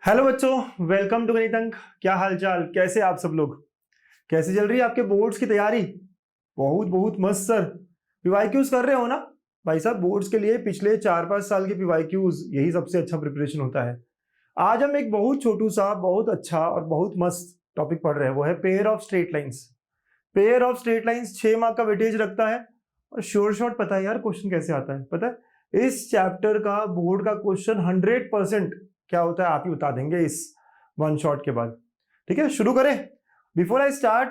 Hello बच्चों, welcome to गणित अंक। क्या हाल चाल, कैसे आप सब लोग? कैसे चल रही है आपके बोर्ड्स की तैयारी? बहुत बहुत मस्त सर। पीवाईक्यूज कर रहे हो ना भाई साहब? बोर्ड्स के लिए पिछले 4-5 साल के पीवाईक्यूज यही सबसे अच्छा प्रिपरेशन होता है। आज हम एक बहुत छोटू सा, बहुत अच्छा और बहुत मस्त टॉपिक पढ़ रहे हैं, वो है pair of straight lines. Pair of straight lines 6 mark का वेटेज रखता है। और श्योर शॉट पता है यार क्वेश्चन कैसे आता है? पता है इस चैप्टर का बोर्ड का क्वेश्चन 100% क्या होता है आप ही बता देंगे इस वन शॉट के बाद। ठीक है, शुरू करें। बिफोर आई स्टार्ट,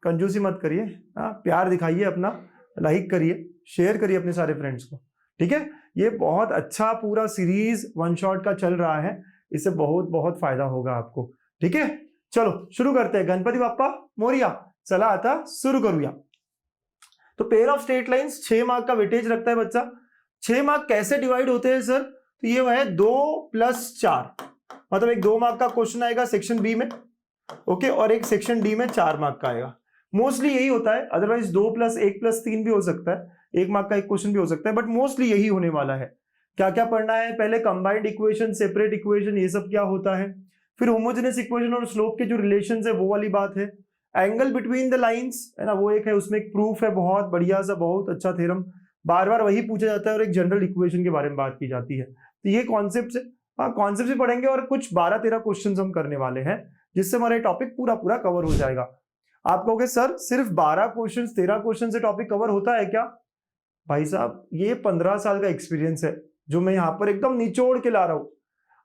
कंजूसी मत करिए, प्यार दिखाइए अपना, लाइक करिए, शेयर करिए अपने सारे फ्रेंड्स को। ठीक है, ये बहुत अच्छा पूरा सीरीज वन शॉट का चल रहा है, इससे बहुत बहुत फायदा होगा आपको। ठीक है, चलो शुरू करते हैं। गणपति बाप्पा मोरिया, चला आता शुरू करूया। तो pair of straight lines 6 mark का वेटेज रखता है बच्चा। 6 मार्क कैसे डिवाइड होते हैं सर? तो ये है 2 + 4, मतलब एक 2 मार्क का क्वेश्चन आएगा सेक्शन बी में, ओके, और एक सेक्शन डी में 4 मार्क का आएगा। मोस्टली यही होता है, अदरवाइज 2 + 1 + 3 भी हो सकता है, 1 मार्क का एक क्वेश्चन भी हो सकता है, बट मोस्टली यही होने वाला है। क्या क्या पढ़ना है? पहले कंबाइंड इक्वेशन, सेपरेट इक्वेशन, ये सब क्या होता है, फिर होमोजेनियस इक्वेशन और स्लोप के जो रिलेशन है वो वाली बात है। एंगल बिटवीन द लाइंस है ना, वो एक है, उसमें एक प्रूफ है बहुत बढ़िया सा, बहुत अच्छा थ्योरम, बार बार वही पूछा जाता है, और एक जनरल इक्वेशन के बारे में बात की जाती है। तो ये कॉन्सेप्ट है, हाँ कॉन्सेप्ट भी पढ़ेंगे, और कुछ 12-13 क्वेश्चन हम करने वाले हैं, जिससे हमारा टॉपिक पूरा पूरा कवर हो जाएगा। आप कहोगे सर सिर्फ 12 क्वेश्चन 13 क्वेश्चन से टॉपिक कवर होता है क्या? भाई साहब ये 15 साल का एक्सपीरियंस है जो मैं यहाँ पर एकदम निचोड़ के ला रहा हूं।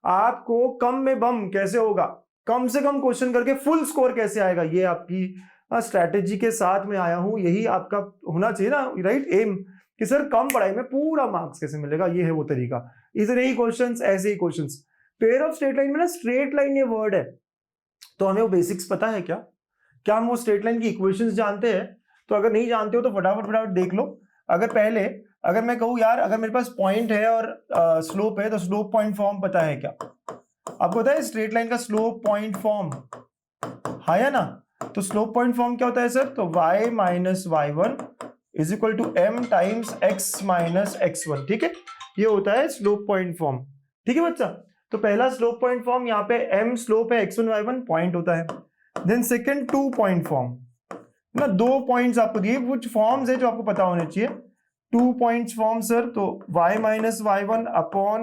आपको कम में बम कैसे होगा, कम से कम क्वेश्चन करके फुल स्कोर कैसे आएगा, ये आपकी स्ट्रैटेजी के साथ में आया हूं। यही आपका होना चाहिए ना, राइट एम, कि सर कम पढ़ाई में पूरा मार्क्स कैसे मिलेगा, ये है वो तरीका। इतने ही क्वेश्चंस, ऐसे ही questions. Pair of straight line में ना, स्ट्रेट लाइन ये वर्ड है, तो हमें वो बेसिक्स पता है क्या? क्या हम वो स्ट्रेट लाइन की इक्वेशंस जानते हैं? तो अगर नहीं जानते हो तो फटाफट फटाफट देख लो। अगर मैं कहूँ यार, अगर मेरे पास पॉइंट है और स्लोप है, तो स्लोप पॉइंट फॉर्म पता है क्या? आपको पता है स्ट्रेट लाइन का स्लोप पॉइंट फॉर्म है ना? तो स्लोप पॉइंट फॉर्म क्या होता है सर? तो y - y1 = m × x - x1। ठीक है, ये होता है स्लोप पॉइंट फॉर्म। ठीक है बच्चा, तो पहला स्लोप पॉइंट फॉर्म, यहाँ पे m स्लोप है, x1 y1 पॉइंट होता है। देन सेकंड 2 पॉइंट फॉर्म ना, 2 पॉइंट्स आपको दिए, कुछ फॉर्म्स है जो आपको पता होने चाहिए। 2 पॉइंट्स फॉर्म सर, तो y - y1 /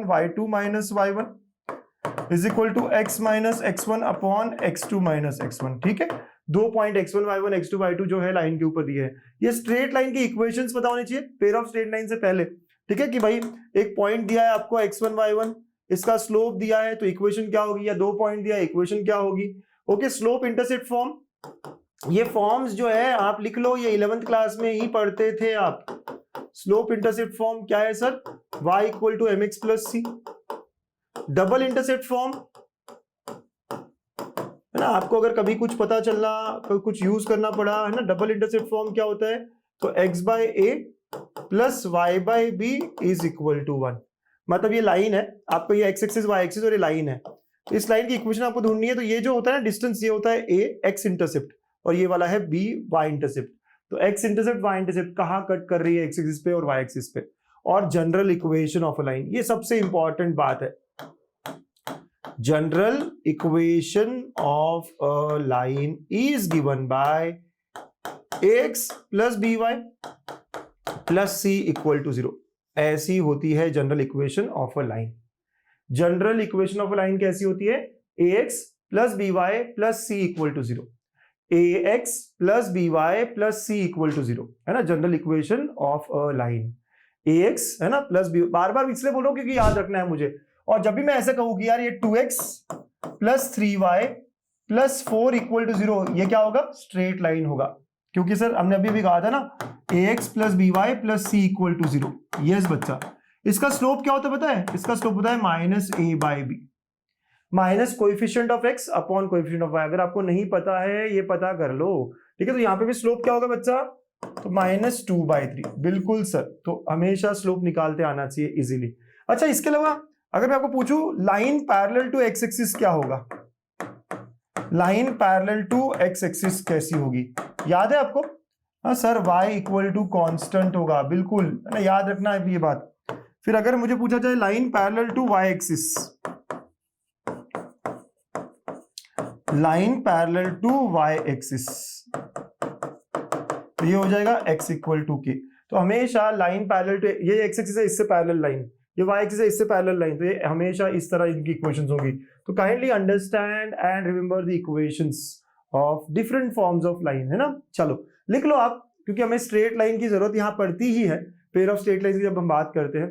y2 - y1 = x - x1 / x2 - x1। ठीक है, 2 point x1 y1 x2 y2 जो है लाइन के ऊपर दिए हैं। ये स्ट्रेट लाइन की इक्वेशंस पता होनी चाहिए पेयर ऑफ स्ट्रेट लाइन से पहले। ठीक है, कि भाई एक पॉइंट दिया है आपको x1 y1, इसका स्लोप दिया है, तो इक्वेशन क्या होगी, या 2 पॉइंट दिया है, इक्वेशन क्या होगी? ओके, स्लोप इंटरसेप्ट फॉर्म, ये फॉर्म्स जो है आप लिख लो, ये 11th क्लास में ही पढ़ते थे आप। स्लोप इंटरसेप्ट फॉर्म क्या है sir? y = mx + c। Double intercept form है ना, आपको अगर कभी कुछ पता चलना, कुछ यूज करना पड़ा है ना, डबल इंटरसेप्ट फॉर्म क्या होता है? तो x/a + y/b = 1। मतलब ये लाइन है, आपको ये x एक्सिस y एक्सिस और ये लाइन है, तो इस लाइन की इक्वेशन आपको ढूंढनी है। तो ये जो होता है ना डिस्टेंस, ये होता है a x इंटरसेप्ट, और ये वाला है b y इंटरसेप्ट। तो x इंटरसेप्ट y इंटरसेप्ट कहाँ कट कर रही है? x एक्सिस पे और y एक्सिस पे। और general equation of a line, ये सबसे इंपॉर्टेंट बात है। General equation of a line is given by ax + by + c = 0। ऐसी होती है general equation of a line. General equation of a line कैसी होती है? ax + by + c = 0। ax + by + c = 0 है ना, general equation of a line. ax है ना प्लस b, बार बार इसलिए बोलो क्योंकि याद रखना है मुझे। और जब भी मैं ऐसे कहूँ कि यार ये 2x + 3y + 4 = 0, ये क्या होगा? स्ट्रेट लाइन होगा, क्योंकि सर हमने अभी भी कहा था ना ax + by + c = 0। यस बच्चा, इसका स्लोप क्या होता है पता है? इसका स्लोप होता है -a/b, minus coefficient of x upon coefficient of y। अगर आपको नहीं पता है ये पता कर लो। ठीक है, तो यहाँ पे भी स्लोप क्या होगा बच्चा? तो -2/3। बिल्कुल सर, तो हमेशा स्लोप निकालते आना चाहिए इजीली। अच्छा, इसके अलावा अगर मैं आपको पूछूं line parallel to x axis क्या होगा? Line parallel to x axis कैसी होगी? याद है आपको? हाँ सर, y = कांस्टेंट होगा, बिल्कुल है ना, याद रखना है ये बात। फिर अगर मुझे पूछा जाए line parallel to y axis, line parallel to y axis, तो ये हो जाएगा x इक्वल टू के। तो हमेशा लाइन पैरेलल टू, ये x एक्सिस है इससे पैरेलल लाइन, ये y एक्सिस है इससे पैरेलल लाइन, तो ये हमेशा इस तरह इनकी इक्वेशंस होंगी। तो kindly understand and remember the equations of different forms of line, है ना। चलो लिख लो आप, क्योंकि हमें स्ट्रेट लाइन की जरूरत यहाँ पड़ती ही है पेयर ऑफ स्ट्रेट लाइन की जब हम बात करते हैं।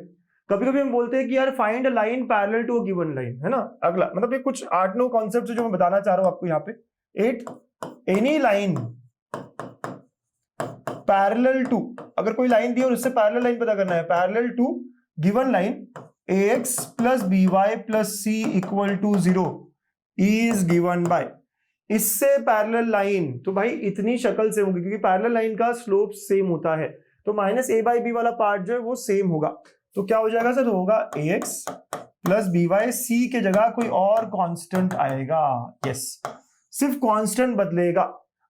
कभी कभी हम बोलते हैं कि यार find a line parallel to a given line, है ना। अगला मतलब ये कुछ 8-9 कॉन्सेप्ट जो मैं बताना चाह रहा हूं आपको यहाँ पे। 8 एनी लाइन पैरेलल टू, अगर कोई लाइन दी और उससे पैरेलल लाइन पता करना है, parallel to given line ax plus by plus c equal to 0 is given by, इससे पैरेलल लाइन, तो भाई इतनी शक्ल से होगी क्योंकि पैरेलल लाइन का स्लोप सेम होता है, तो माइनस a बाई बी वाला पार्ट जो है वो सेम होगा। तो क्या हो जाएगा सर, होगा ax प्लस by, c के जगह कोई और कांस्टेंट आएगा। यस, सिर्फ कांस्टेंट बदलेगा।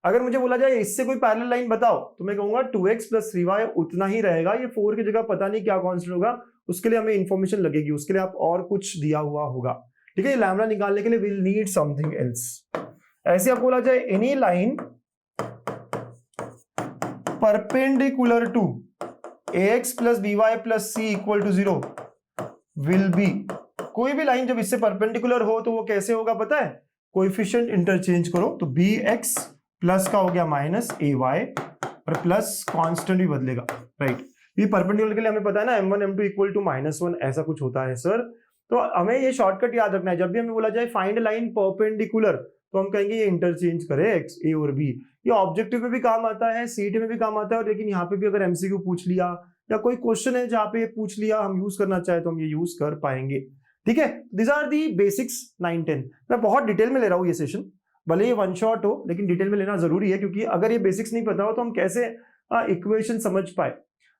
अगर मुझे बोला जाए इससे कोई पैरेलल लाइन बताओ तो मैं कहूंगा 2x प्लस 3y उतना ही रहेगा, ये 4 की जगह पता नहीं क्या कांस्टेंट होगा, उसके लिए हमें इंफॉर्मेशन लगेगी, उसके लिए आप और कुछ दिया हुआ होगा। ठीक है, लैम्डा निकालने के लिए विल नीड समथिंग एल्स। ऐसे आपको बोला जाए any line perpendicular to ax plus by plus c equal to 0 will be, कोई भी लाइन जब इससे परपेंडिकुलर हो तो वो कैसे होगा पता है, कोएफिशिएंट इंटरचेंज करो, तो bx प्लस का हो गया माइनस ay और प्लस कांस्टेंट भी बदलेगा, राइट। ये परपेंडिकुलर के लिए हमें पता है ना m1 m2 इक्वल टू -1 ऐसा कुछ होता है सर। तो हमें ये शॉर्टकट याद रखना है, जब भी हमें बोला जाए फाइंड लाइन परपेंडिकुलर तो हम कहेंगे ये इंटरचेंज करे x a और b। ये ऑब्जेक्टिव में भी काम आता है, सीटी में भी काम आता है, और लेकिन यहाँ पे भी अगर एमसीक्यू पूछ लिया या कोई क्वेश्चन है जहाँ पे पूछ लिया हम यूज करना चाहे तो हम ये यूज कर पाएंगे। ठीक है, दिस आर दी बेसिक्स 9-10। मैं बहुत डिटेल में ले रहा हूँ ये सेशन, भले ये वन शॉट हो लेकिन डिटेल में लेना जरूरी है, क्योंकि अगर ये बेसिक्स नहीं पता हो तो हम कैसे इक्वेशन समझ पाए,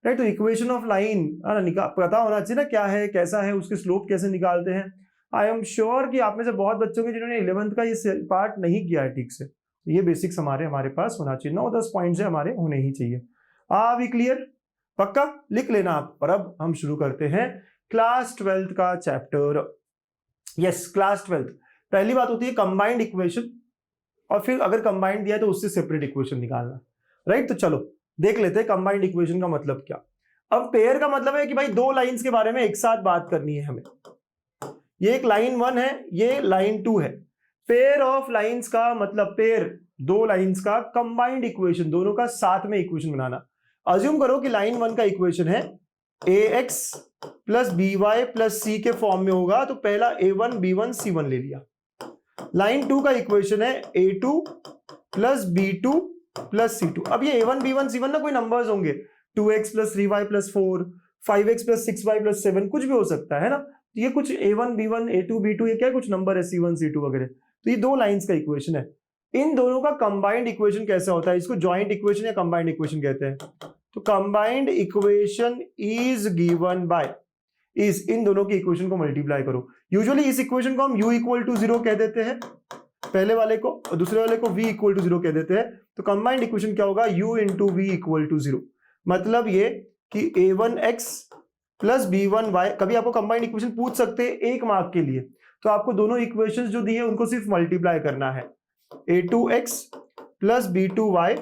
राइट। तो इक्वेशन ऑफ लाइन पता होना चाहिए ना, क्या है कैसा है, उसके स्लोप कैसे निकालते हैं। आई एम श्योर कि आप में से बहुत बच्चों के जिन्होंने 11th का ये पार्ट नहीं किया है ठीक से, तो ये बेसिक्स हमारे पास होना चाहिए, 9-10 पॉइंट्स है हमारे होने ही चाहिए। भी क्लियर, पक्का लिख लेना आप। और अब हम शुरू करते हैं क्लास 12th का चैप्टर। यस, क्लास 12th पहली बात होती है कंबाइंड इक्वेशन, और फिर अगर कंबाइंड दिया है तो उससे सेपरेट इक्वेशन निकालना, राइट। तो चलो देख लेते हैं कंबाइंड इक्वेशन का मतलब क्या। अब पेयर का मतलब है कि भाई दो लाइंस के बारे में एक साथ बात करनी है हमें। ये एक लाइन 1 है, ये लाइन 2 है। पेयर ऑफ लाइंस का मतलब पेयर, दो लाइंस का कंबाइंड इक्वेशन, दोनों का साथ में इक्वेशन बनाना। अज्यूम करो कि लाइन 1 का इक्वेशन है ax plus by plus c के फॉर्म में होगा, तो पहला a1 b1 c1 ले लिया। लाइन 2 का इक्वेशन है a2 plus b2 plus c2। अब ये a1 b1 c1 ना कोई नंबर्स होंगे, 2x plus 3y plus 4, 5x plus 6y plus 7, कुछ भी हो सकता है ना। ये कुछ a1 b1 a2 b2 ये क्या कुछ नंबर है, c1 c2 वगैरह। तो ये दो लाइंस का इक्वेशन है। इन दोनों का कंबाइंड इक्वेशन कैसा होता है, इसको जॉइंट इक्वेशन या कंबाइंड इक्वेशन कहते हैं। तो combined equation is given bye, इस इन दोनों की इक्वेशन को मल्टीप्लाई करो। यूजुअली इस इक्वेशन को हम u इक्वल टू 0 कह देते हैं पहले वाले को, और दूसरे वाले को v इक्वल टू 0 कह देते हैं। तो कंबाइंड इक्वेशन क्या होगा, u into v equal to 0। मतलब ये कि a1x प्लस b1y, कभी आपको कंबाइंड इक्वेशन पूछ सकते हैं 1 मार्क के लिए, तो आपको दोनों इक्वेशंस जो दी है उनको सिर्फ मल्टीप्लाई करना है। a2x plus b2y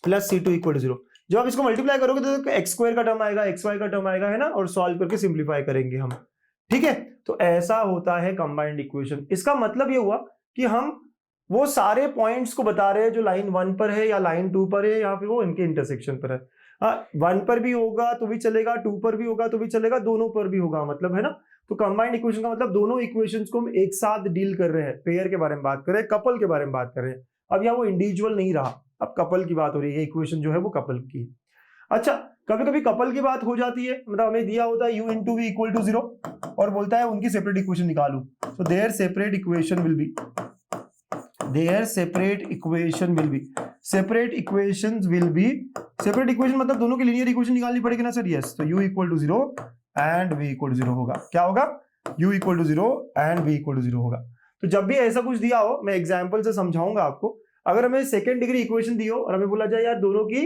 plus c2 equal to 0। जब आप इसको मल्टीप्लाई करोगे तो एक्स स्क्वायर का टर्म आएगा, एक्स वाई का टर्म आएगा, है ना, और सॉल्व करके सिंप्लीफाई करेंगे हम। ठीक है, तो ऐसा होता है कंबाइंड इक्वेशन। इसका मतलब ये हुआ कि हम वो सारे पॉइंट्स को बता रहे हैं जो लाइन 1 पर है या लाइन 2 पर है, या फिर वो इनके इंटरसेक्शन पर है। 1 पर भी होगा तो भी चलेगा, 2 पर भी होगा तो भी चलेगा, दोनों पर भी होगा, मतलब है ना। तो कंबाइंड इक्वेशन का मतलब दोनों इक्वेशंस को हम एक साथ डील कर रहे हैं। पेयर के बारे में बात कर रहे हैं, कपल के बारे में बात कर रहे हैं। अब यहाँ वो इंडिविजुअल नहीं रहा, अब कपल की बात हो रही है, इक्वेशन जो है वो कपल की है। अच्छा, कभी कभी कपल की बात हो जाती है, मतलब हमें दिया होता है u into v equal to 0 और बोलता है उनकी सेपरेट इक्वेशन निकालू। तो their separate equation will be, their separate equation will be, separate equations will be, separate equation मतलब दोनों की लीनियर इक्वेशन निकालनी पड़ेगी ना सर। यस, तो u equal to 0 and v equal to 0 होगा। क्या होगा, u equal to 0 and v equal to 0 होगा। तो जब भी ऐसा कुछ दिया हो, मैं एग्जाम्पल से समझाऊंगा आपको। अगर हमें सेकेंड डिग्री इक्वेशन दी हो और हमें बोला जाए यार दोनों की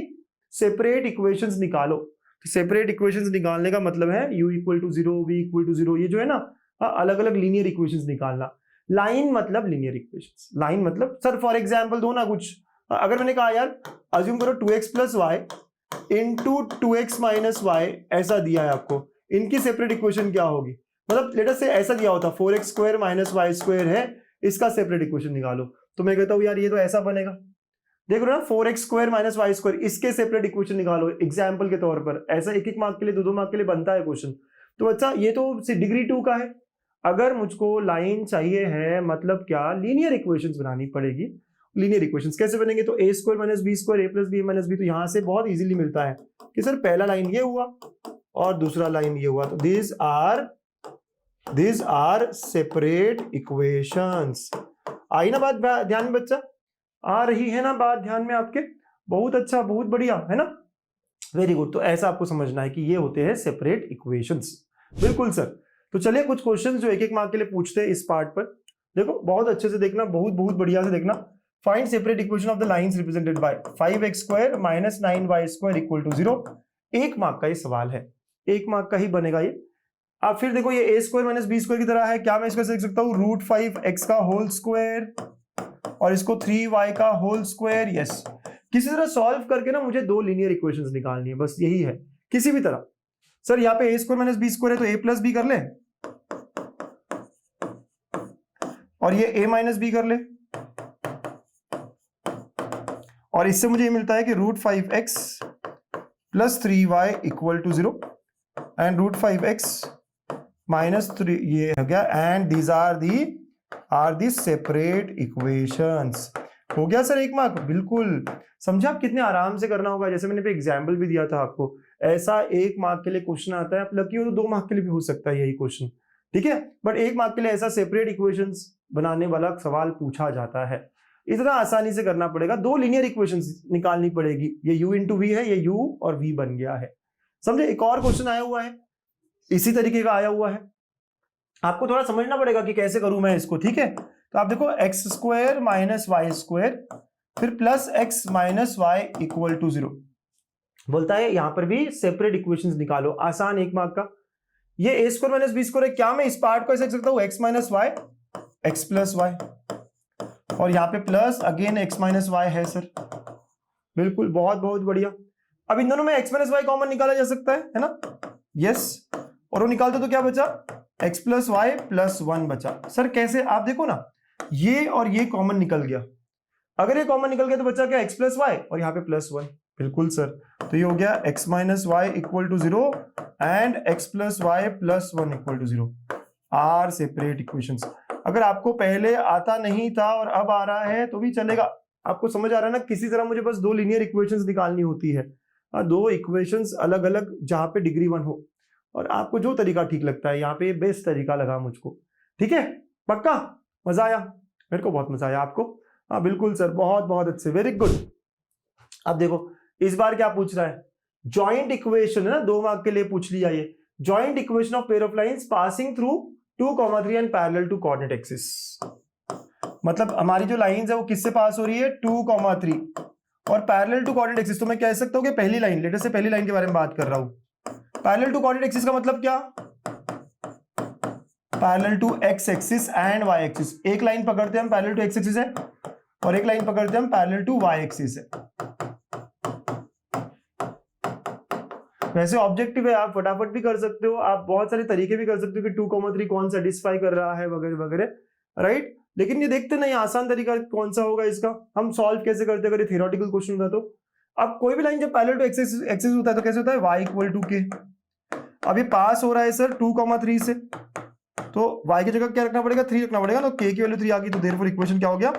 सेपरेट इक्वेशंस निकालो, तो सेपरेट इक्वेशंस निकालने का मतलब है u equal to 0 v equal to 0, ये जो है ना अलग अलग लीनियर इक्वेशंस निकालना। लाइन मतलब लीनियर इक्वेशंस, लाइन मतलब सर फॉर एग्जांपल दो ना कुछ, अगर मैंने कहा यार अज्यूम करो 2x plus y into 2x minus y ऐसा दिया है आपको, इनकी सेपरेट इक्वेशन क्या होगी, मतलब लेट अस से ऐसा दिया होता 4x square minus y square है, इसका सेपरेट इक्वेशन निकालो, तो मैं कहता हूं यार ये तो ऐसा बनेगा, देख रहे हो ना 4x square minus y square, इसके सेपरेट इक्वेशन निकालो एग्जाम्पल के तौर पर, ऐसा एक एक मार्क के लिए दो मार्क के लिए बनता है क्वेश्चन। तो अच्छा ये तो डिग्री 2 का है, अगर मुझको लाइन चाहिए है मतलब क्या, लीनियर इक्वेशंस बनानी पड़ेगी। लीनियर इक्वेशंस कैसे बनेंगे, तो ए स्क्वायर माइनस बी स्क्वायर ए प्लस बी माइनस बी, तो यहां से बहुत इजीली मिलता है कि सर पहला लाइन ये हुआ और दूसरा लाइन ये हुआ, तो these are सेपरेट इक्वेशंस। आई ना बात ध्यान में बच्चा, आ रही है ना बात ध्यान में आपके, बहुत अच्छा बहुत बढ़िया है ना, वेरी गुड। तो ऐसा आपको समझना है कि ये होते हैं सेपरेट इक्वेशंस, बिल्कुल सर। तो चलिए कुछ क्वेश्चंस जो एक एक मार्क के लिए पूछते हैं इस पार्ट पर, देखो बहुत अच्छे से देखना, बहुत बहुत बढ़िया से देखना। Find separate equation of the lines represented by 5x square minus 9y square equal to 0। एक मार्क का ये सवाल है, एक मार्क का ही बनेगा ये। अब फिर देखो ये a square minus b square की तरह है, क्या मैं इसको लिख सकता हूँ √5x का होल स्क्वायर और इसको 3y का होल स्क्वायर, यस। किसी तरह सॉल्व करके ना मुझे दो लीनियर इक्वेशंस निकालनी है, बस यही है, किसी भी तरह। सर यहाँ पे a square minus b square है तो a प्लस बी कर ले, और ये a माइनस बी कर ले, और इससे मुझे ये मिलता है कि √5x plus 3y equal to 0 and √5x minus 3 ये हो गया, and these are the separate equations. हो गया सर एक मार्क, बिल्कुल। समझा आप कितने आराम से करना होगा, जैसे मैंने पे एग्जाम्पल भी दिया था आपको, ऐसा एक मार्क के लिए क्वेश्चन आता है, आप लकी हो तो 2 मार्क के लिए भी हो सकता है यही क्वेश्चन, ठीक है, बट एक मार्क के लिए ऐसा सेपरेट इक्वेशंस बनाने वाला सवाल पूछा जाता है। इतना आसानी से करना पड़ेगा, दो लीनियर इक्वेशंस निकालनी पड़ेगी, ये u इंटू वी है, ये u और v बन गया है, समझे। एक और क्वेश्चन आया हुआ है इसी तरीके का आया हुआ है, आपको थोड़ा समझना पड़ेगा कि कैसे करूं मैं इसको, ठीक है। तो आप देखो x square minus y square फिर plus x minus y equal to 0 बोलता है, यहां पर भी सेपरेट इक्वेशंस निकालो, आसान एक मार्क का। ये ए स्क्वायर माइनस बी स्क्वायर है, क्या मैं इस पार्ट को ऐसे लिख सकता हूं x minus y x plus y, और यहाँ पे plus again x minus y है सर, बिल्कुल बहुत बहुत बढ़िया। अब इन दोनों में एक्स माइनस वाई कॉमन निकाला जा सकता है ना, यस, और वो निकालते तो क्या बचा, x प्लस वाई प्लस 1 बचा। सर कैसे, आप देखो ना ये और ये कॉमन निकल गया, अगर ये कॉमन निकल गया तो बचा क्या, x प्लस वाई और यहाँ पे प्लस 1, बिल्कुल सर। तो ये हो गया x minus y equal to 0 and x plus y plus 1 equal to 0 are separate equations. अगर आपको पहले आता नहीं था और अब आ रहा है तो भी चलेगा, आपको समझ आ रहा है ना, किसी तरह मुझे बस दो लीनियर इक्वेशंस निकालनी होती है, दो इक्वेशंस अलग अलग जहां पे डिग्री 1 हो, और आपको जो तरीका ठीक लगता है, यहाँ पे बेस्ट तरीका लगा मुझको, ठीक है, पक्का मजा आया, मेरे को बहुत मजा आया, आपको, हाँ बिल्कुल सर, बहुत बहुत अच्छे, वेरी गुड। अब देखो इस बार क्या पूछ रहा है, जॉइंट इक्वेशन है ना, 2 मार्क के लिए पूछ लिया ये, joint equation of pair of lines passing through 2,3 and parallel to coordinate axis. मतलब हमारी जो लाइंस है वो किससे पास हो रही है, 2,3 और पैरेलल टू कोऑर्डिनेट एक्सिस। तो मैं कह सकता हूँ कि पहली लाइन, लेटर से पहली लाइन के बारे में बात कर रहा हूं, पैरेलल टू कोऑर्डिनेट एक्सिस का मतलब क्या, parallel to x axis and y axis. एक लाइन पकड़ते हैं हम पैरेलल टू एक्स एक्सिस है, और एक लाइन पकड़ते हैं हम पैरेलल टू वाई एक्सिस है। वैसे ऑब्जेक्टिव है, आप फटाफट भी कर सकते हो, आप बहुत सारे तरीके भी कर सकते हो कि 2,3 कौन सेटिस्फाई कर रहा है वगैरह वगैरह, राइट। लेकिन ये देखते नहीं आसान तरीका कौन सा होगा इसका, हम सॉल्व कैसे करते अगर ये थियोरेटिकल क्वेश्चन होता तो। अब कोई भी लाइन जब पैरेलल टू एक्सिस होता है तो कैसे होता है, y इक्वल टू के। अब ये पास हो रहा है सर 2,3 से, तो y की जगह क्या रखना पड़ेगा, 3 रखना पड़ेगा, तो k की वैल्यू 3 आ गई, तो देयरफॉर इक्वेशन क्या हो गया,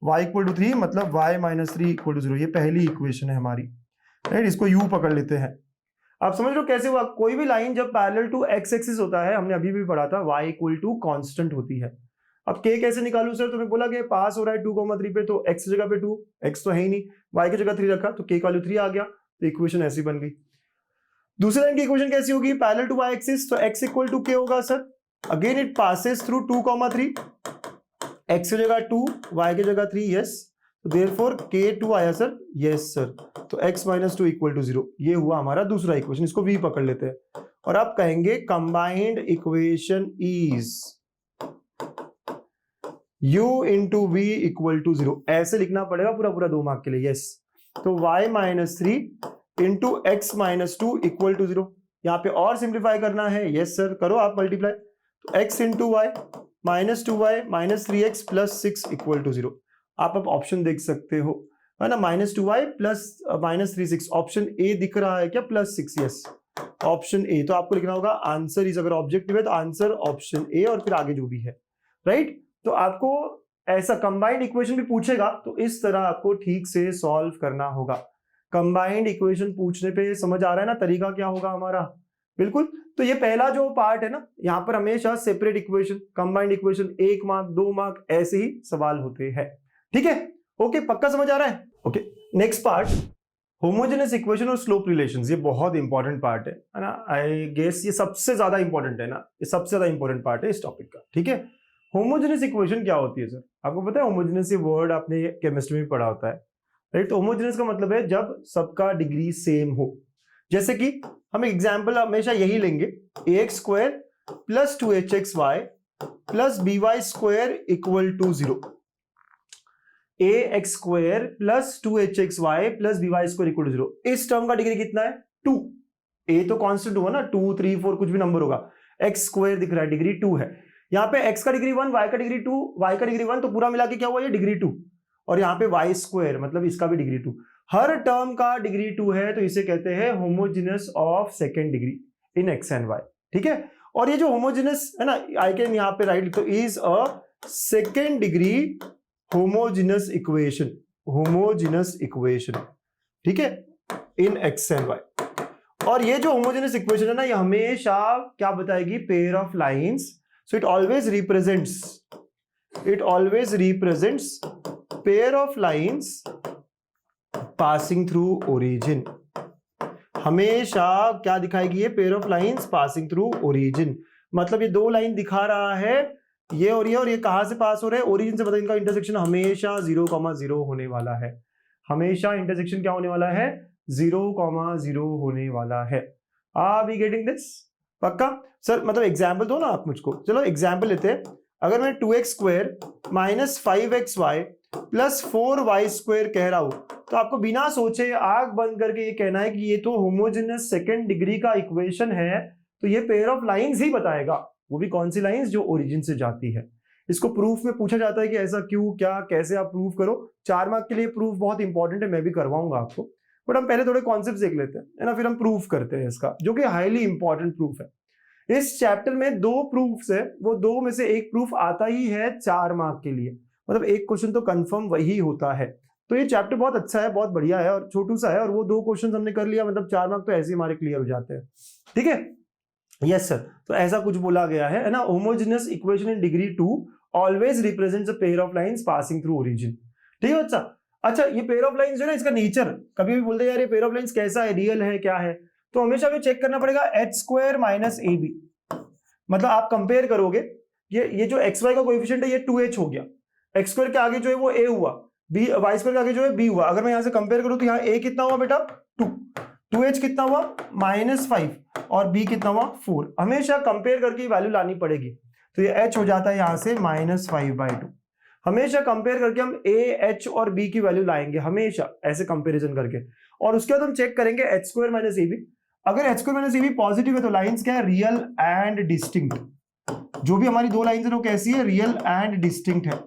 y इक्वल टू 3 मतलब y माइनस 3 इक्वल टू 0। ये पहली इक्वेशन है हमारी, राइट। इसको u पकड़ लेते हैं। आप समझ लो कैसे हुआ, कोई भी लाइन जब पैरेलल टू एक्स एक्सिस होता है, हमने अभी भी पढ़ा था, y इक्वल टू कांस्टेंट होती है। अब k कैसे निकालू सर, तो मैं बोला कि पास हो रहा है 2,3 पे, तो x जगह पे 2, x तो है ही नहीं, y की जगह 3 रखा तो k की वैल्यू 3 आ गया, तो इक्वेशन ऐसी बन गई। दूसरी लाइन की इक्वेशन कैसी होगी, पैरेलल टू y एक्सिस, तो x इक्वल टू k होगा sir, again it passes through 2,3, x की जगह 2, y की जगह 3, यस, तो देयरफॉर k2 आया सर, यस सर, तो x माइनस 2 इक्वल टू 0। ये हुआ हमारा दूसरा इक्वेशन, इसको v पकड़ लेते हैं, और आप कहेंगे combined equation is, u into v equal to 0, ऐसे लिखना पड़ेगा पूरा पूरा 2 मार्क के लिए। यस, तो y minus 3 into x minus 2 equal to 0। यहाँ पे और सिंप्लीफाई करना है। यस सर, करो आप मल्टीप्लाई। तो x into y minus 2y minus 3x plus 6 equal to 0। आप अब ऑप्शन देख सकते हो, है ना, minus 2y plus minus 3 6। Option A दिख रहा है क्या? प्लस 6। Yes, option A. तो आपको लिखना होगा आंसर इज, अगर ऑब्जेक्टिव है तो आंसर ऑप्शन ए और फिर आगे जो भी है, राइट। तो आपको ऐसा कंबाइंड इक्वेशन भी पूछेगा तो इस तरह आपको ठीक से सॉल्व करना होगा। कंबाइंड इक्वेशन पूछने पे समझ आ रहा है ना तरीका क्या होगा हमारा? बिल्कुल। तो ये पहला जो पार्ट है ना, यहाँ पर हमेशा separate equation, combined equation 1 mark 2 mark ऐसे ही सवाल होते हैं। ठीक है, ओके, पक्का समझ आ रहा है? Okay, next part, homogeneous equation और स्लोप रिलेशंस। ये बहुत इंपॉर्टेंट पार्ट है ना, आई गेस ये सबसे ज्यादा इंपॉर्टेंट है ना, ये सबसे ज्यादा इंपॉर्टेंट पार्ट है इस टॉपिक का। ठीक है, होमोजेनस इक्वेशन क्या होती है सर? आपको पता है होमोजेनस ये वर्ड आपने केमिस्ट्री में पढ़ा होता है, राइट। तो होमोजेनस का मतलब है जब सबका डिग्री सेम हो। जैसे कि हम एग्जांपल हमेशा यही लेंगे, ax square plus 2hxy plus by square equal to 0। ax square plus 2hxy plus by square equal to 0, इस टर्म का डिग्री कितना है? 2। a तो कांस्टेंट होगा ना, 2 3 4 कुछ भी नंबर होगा, x स्क्वायर दिख रहा है, डिग्री 2 है। यहाँ पे x का डिग्री 1, y का डिग्री 2, y का डिग्री 1, तो पूरा मिला के क्या हुआ? ये डिग्री 2। और यहाँ पे y स्क्वायर मतलब इसका भी डिग्री 2। हर टर्म का डिग्री 2 है तो इसे कहते हैं homogeneous of second degree in x and y। ठीक है, और ये जो होमोजेनस है ना, आई कैन यहाँ पे राइट, तो is a second degree homogeneous equation, homogeneous equation. ठीक है, इन x एंड y। और ये जो होमोजेनस इक्वेशन है ना, ये हमेशा क्या बताएगी? Pair of lines. So it always represents pair of lines passing through origin। हमेशा क्या दिखाएगी ये? Pair of lines passing through origin. मतलब ये दो लाइन दिखा रहा है, ये और ये कहां से पास हो रहे हैं? ओरिजिन से। मतलब इनका इंटरसेक्शन हमेशा 0,0 होने वाला है। हमेशा इंटरसेक्शन क्या होने वाला है? 0,0 होने वाला है। Are we getting this? पक्का सर? मतलब एग्जाम्पल दो ना आप मुझको। चलो एग्जाम्पल लेते हैं। अगर मैं 2x square minus 5xy plus 4y square कह रहा हूं तो आपको बिना सोचे आंख बंद करके ये कहना है कि ये तो होमोजेनस सेकेंड डिग्री का इक्वेशन है, तो ये पेयर ऑफ लाइंस ही बताएगा। वो भी कौन सी लाइंस? जो ओरिजिन से जाती है। इसको प्रूफ में पूछा जाता है कि ऐसा क्यों, क्या, कैसे आप प्रूफ करो। 4 मार्क के लिए प्रूफ बहुत इंपॉर्टेंट है, मैं भी करवाऊंगा आपको, बट हम पहले थोड़े कॉन्सेप्ट देख लेते हैं, है ना, फिर हम प्रूफ करते हैं इसका, जो कि हाईली इंपॉर्टेंट प्रूफ है। इस चैप्टर में 2 प्रूफ्स है, वो 2 में से एक प्रूफ आता ही है 4 मार्क के लिए। मतलब एक क्वेश्चन तो कंफर्म वही होता है। तो ये चैप्टर बहुत अच्छा है, बहुत बढ़िया है और छोटू सा है, और वो 2 क्वेश्चन हमने कर लिया, मतलब 4 मार्क तो ऐसे ही हमारे क्लियर हो जाते हैं। ठीक है, यस सर। तो ऐसा कुछ बोला गया है ना, homogeneous equation in degree 2 always represents a pair of lines passing through origin. ठीक है बच्चा? अच्छा, ये पेयर ऑफ लाइंस जो है ना, इसका नेचर कभी भी बोलते हैं यार ये पेयर ऑफ लाइंस कैसा है, रियल है, क्या है, तो हमेशा हमें चेक करना पड़ेगा h स्क्वायर माइनस ab। मतलब आप कंपेयर करोगे, ये जो xy का कोएफिशिएंट है ये 2h हो गया, x स्क्वायर के आगे जो है वो a हुआ, b y स्क्वायर के आगे जो है b हुआ। अगर मैं यहां से कंपेयर करूं तो यहाँ a कितना हुआ बेटा? 2, 2h कितना हुआ? -5, और b कितना हुआ? 4। हमेशा कंपेयर करके वैल्यू लानी पड़ेगी। तो ये h हो जाता है यहां से -5/2। हमेशा कंपेयर करके हम a, h और b की वैल्यू लाएंगे, हमेशा ऐसे कंपैरिजन करके। और उसके बाद हम चेक करेंगे h स्क्वायर माइनस ab। अगर h square minus ab positive है तो लाइंस क्या है? Real and distinct. जो भी हमारी 2 लाइंस है वो कैसी है? रियल एंड डिस्टिंक्ट है।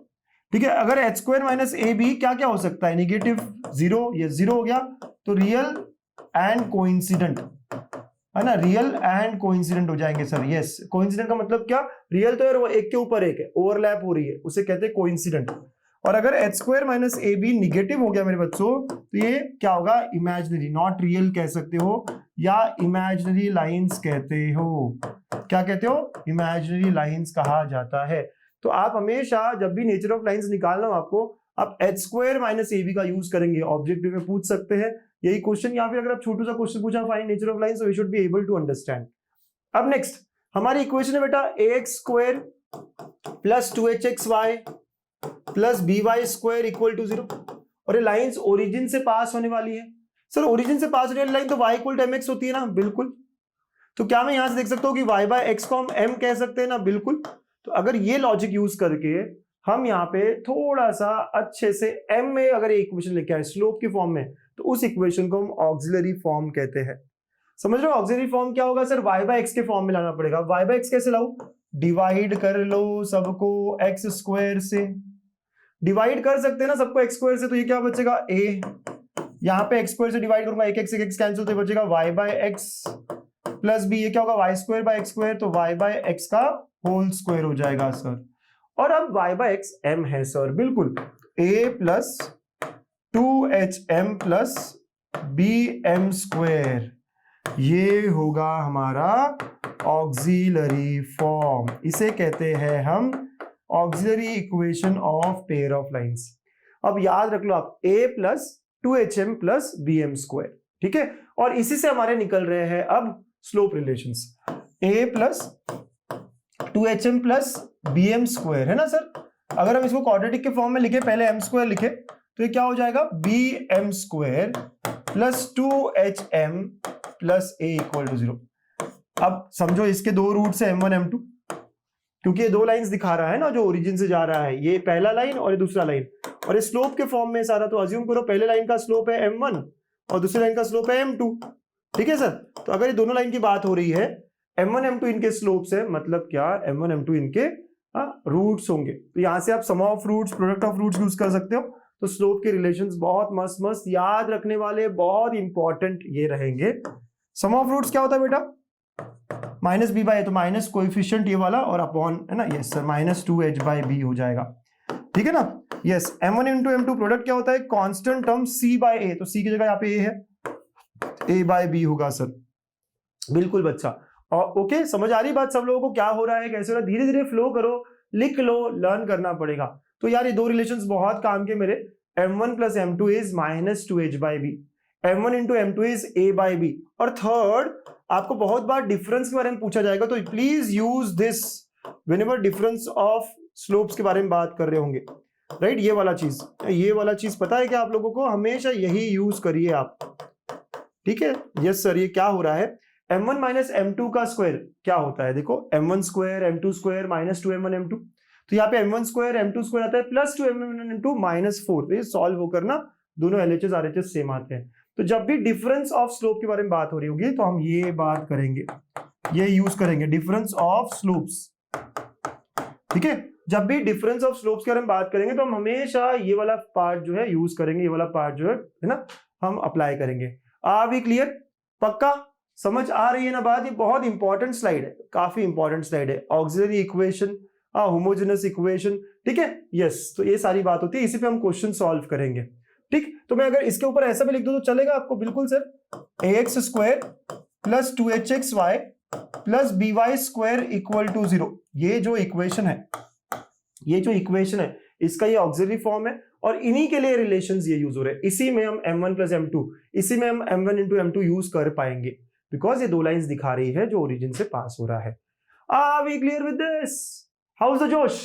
ठीक है, अगर h स्क्वायर माइनस ab क्या क्या हो सकता है? नेगेटिव 0, ये 0 हो गया, तो रियल एंड कोइंसिडेंट, है ना, रियल एंड कोइंसिडेंट हो जाएंगे सर। यस, कोइंसिडेंट का मतलब क्या? रियल तो यार वो एक के ऊपर एक है, ओवरलैप हो रही है, उसे कहते हैं कोइंसिडेंट। और अगर h square minus ab negative हो गया मेरे बच्चों, तो ये क्या होगा? इमेजिनरी, नॉट रियल कह सकते हो, या इमेजिनरी लाइंस कहते हो। क्या कहते हो? इमेजिनरी लाइंस कहा जाता है। तो आप हमेशा जब भी नेचर ऑफ लाइंस निकालना हो आपको, आप h स्क्वायर माइनस ab का यूज करेंगे। ऑब्जेक्टिव में पूछ सकते हैं यही क्वेश्चन, या फिर अगर आप छोटू सा क्वेश्चन पूछा find nature of lines, so we should be able to understand. अब नेक्स्ट हमारी इक्वेशन है बेटा ax square plus 2hxy plus by square equal to 0, और ये लाइंस ओरिजिन से पास होने वाली है। सर ओरिजिन से पास होने वाली लाइन तो y इक्वल टू mx होती है ना? बिल्कुल। तो क्या मैं यहां से देख सकता हूँ कि y बाय x को हम m कह सकते हैं ना? बिल्कुल। तो अगर ये लॉजिक यूज करके हम यहाँ पे थोड़ा सा अच्छे से m में अगर इक्वेशन लिखा है स्लोप की फॉर्म में, तो उस इक्वेशन को हम ऑक्सिलरी फॉर्म कहते हैं। समझ रहे हो ऑक्सिलरी फॉर्म क्या होगा सर? y बाय एक्स के फॉर्म में लाना पड़ेगा। y बाय एक्स कैसे लाऊं? डिवाइड कर लो सबको एक्स स्क्वायर से। डिवाइड कर सकते हैं ना सबको एक्स स्क्वायर से, तो ये क्या बचेगा a, यहाँ पे एक्स स्क्वायर से डिवाइड करूंगा, एक एक्स कैंसिल, तो बचेगा y by x plus b, ये क्या होगा y square by x square, तो y बाय एक्स का होल स्क्वायर हो जाएगा सर। और अब y बाय एक्स m है सर, बिल्कुल a plus 2hm plus bm square, ये होगा हमारा ऑक्सिलरी फॉर्म। इसे कहते हैं हम auxiliary equation of pair of lines. अब याद रख लो आप a plus 2hm plus bm square, ठीक है। और इसी से हमारे निकल रहे हैं अब slope relations, a plus 2hm plus bm square, है ना सर। अगर हम इसको क्वाड्रेटिक के फॉर्म में लिखे, पहले m स्क्वायर लिखे, तो ये क्या हो जाएगा bm square plus 2hm plus a equal to 0। अब समझो इसके दो रूट है m1 m2, क्योंकि ये दो लाइंस दिखा रहा है ना जो ओरिजिन से जा रहा है, ये पहला लाइन और ये दूसरा लाइन, और ये स्लोप के फॉर्म में सारा, तो अज्यूम करो पहले लाइन का स्लोप है m1 और दूसरी लाइन का स्लोप है m2, ठीक है सर। तो अगर ये दोनों लाइन की बात हो रही है, m1 m2 इनके स्लोप से, मतलब क्या, m1 m2 इनके रूट्स होंगे, तो यहां से आप sum of roots, product of roots use कर सकते हो। तो स्लोप के रिलेशंस बहुत मस्त मस्त याद रखने वाले, बहुत इंपॉर्टेंट ये रहेंगे। सम ऑफ रूट्स क्या होता है बेटा? माइनस बी बाई, तो माइनस कोएफिशिएंट ये वाला और अपॉन, है ना, yes sir, minus 2h by b हो जाएगा, ठीक है ना। Yes, m1 into m2 product क्या होता है? Constant term c by a, तो c की जगह यहाँ पे a है, a बाय b होगा सर, बिल्कुल बच्चा। और ओके, समझ आ रही बात सब लोगों को क्या हो रहा है, कैसे हो रहा है? धीरे धीरे फ्लो करो, लिख लो, लर्न करना पड़ेगा। तो यार ये दो रिलेशंस बहुत काम के मेरे, m1 plus m2 is minus 2h by b, m1 into m2 is a by b. और थर्ड, आपको बहुत बार डिफरेंस के बारे में पूछा जाएगा, तो please use this whenever difference of slopes के बारे में बात कर रहे होंगे, राइट। ये वाला चीज पता है क्या आप लोगों को? हमेशा यही यूज करिए आप, ठीक है। यस सर, ये क्या हो रहा है? m1 माइनस m2 का स्क्वायर क्या होता है? देखो, m1 square m2 square minus 2m1 m2, तो यहाँ पे m1 स्क्वायर m2 स्क्वायर आता है प्लस 2m1 m2 माइनस 4। तो ये सॉल्व होकर ना दोनों LHS RHS सेम आते हैं। तो जब भी डिफरेंस ऑफ स्लोप के बारे में बात हो रही होगी, तो हम ये बात करेंगे, ये यूज करेंगे, डिफरेंस ऑफ स्लोप्स, ठीक है। जब भी डिफरेंस ऑफ स्लोप्स के बारे में बात करेंगे, तो हम हमेशा ये वाला पार्ट जो है यूज करेंगे, ये वाला पार्ट जो है ना, हम अप्लाई करेंगे। Are we clear? पक्का समझ आ रही है ना बात? ये बहुत इंपॉर्टेंट स्लाइड है, काफी इंपॉर्टेंट स्लाइड है। ऑक्सिलरी इक्वेशन, होमोजेनस इक्वेशन, ठीक है। यस, तो ये सारी बात होती है, इसी पे हम क्वेश्चन सॉल्व करेंगे, ठीक। तो मैं अगर इसके ऊपर ऐसा भी लिख दूं तो चलेगा आपको? बिल्कुल sir. ax square plus 2hxy plus by square equal to 0, ये जो इक्वेशन है, इसका ये ऑक्सिलरी फॉर्म है, और इन्हीं के लिए रिलेशंस ये यूज हो रहे हैं। इसी में हम m1 प्लस m2, इसी में हम m1 इंटू m2 यूज कर पाएंगे, बिकॉज ये दो लाइंस दिखा रही है जो ओरिजिन से पास हो रहा है। Are we clear with this? How is the जोश?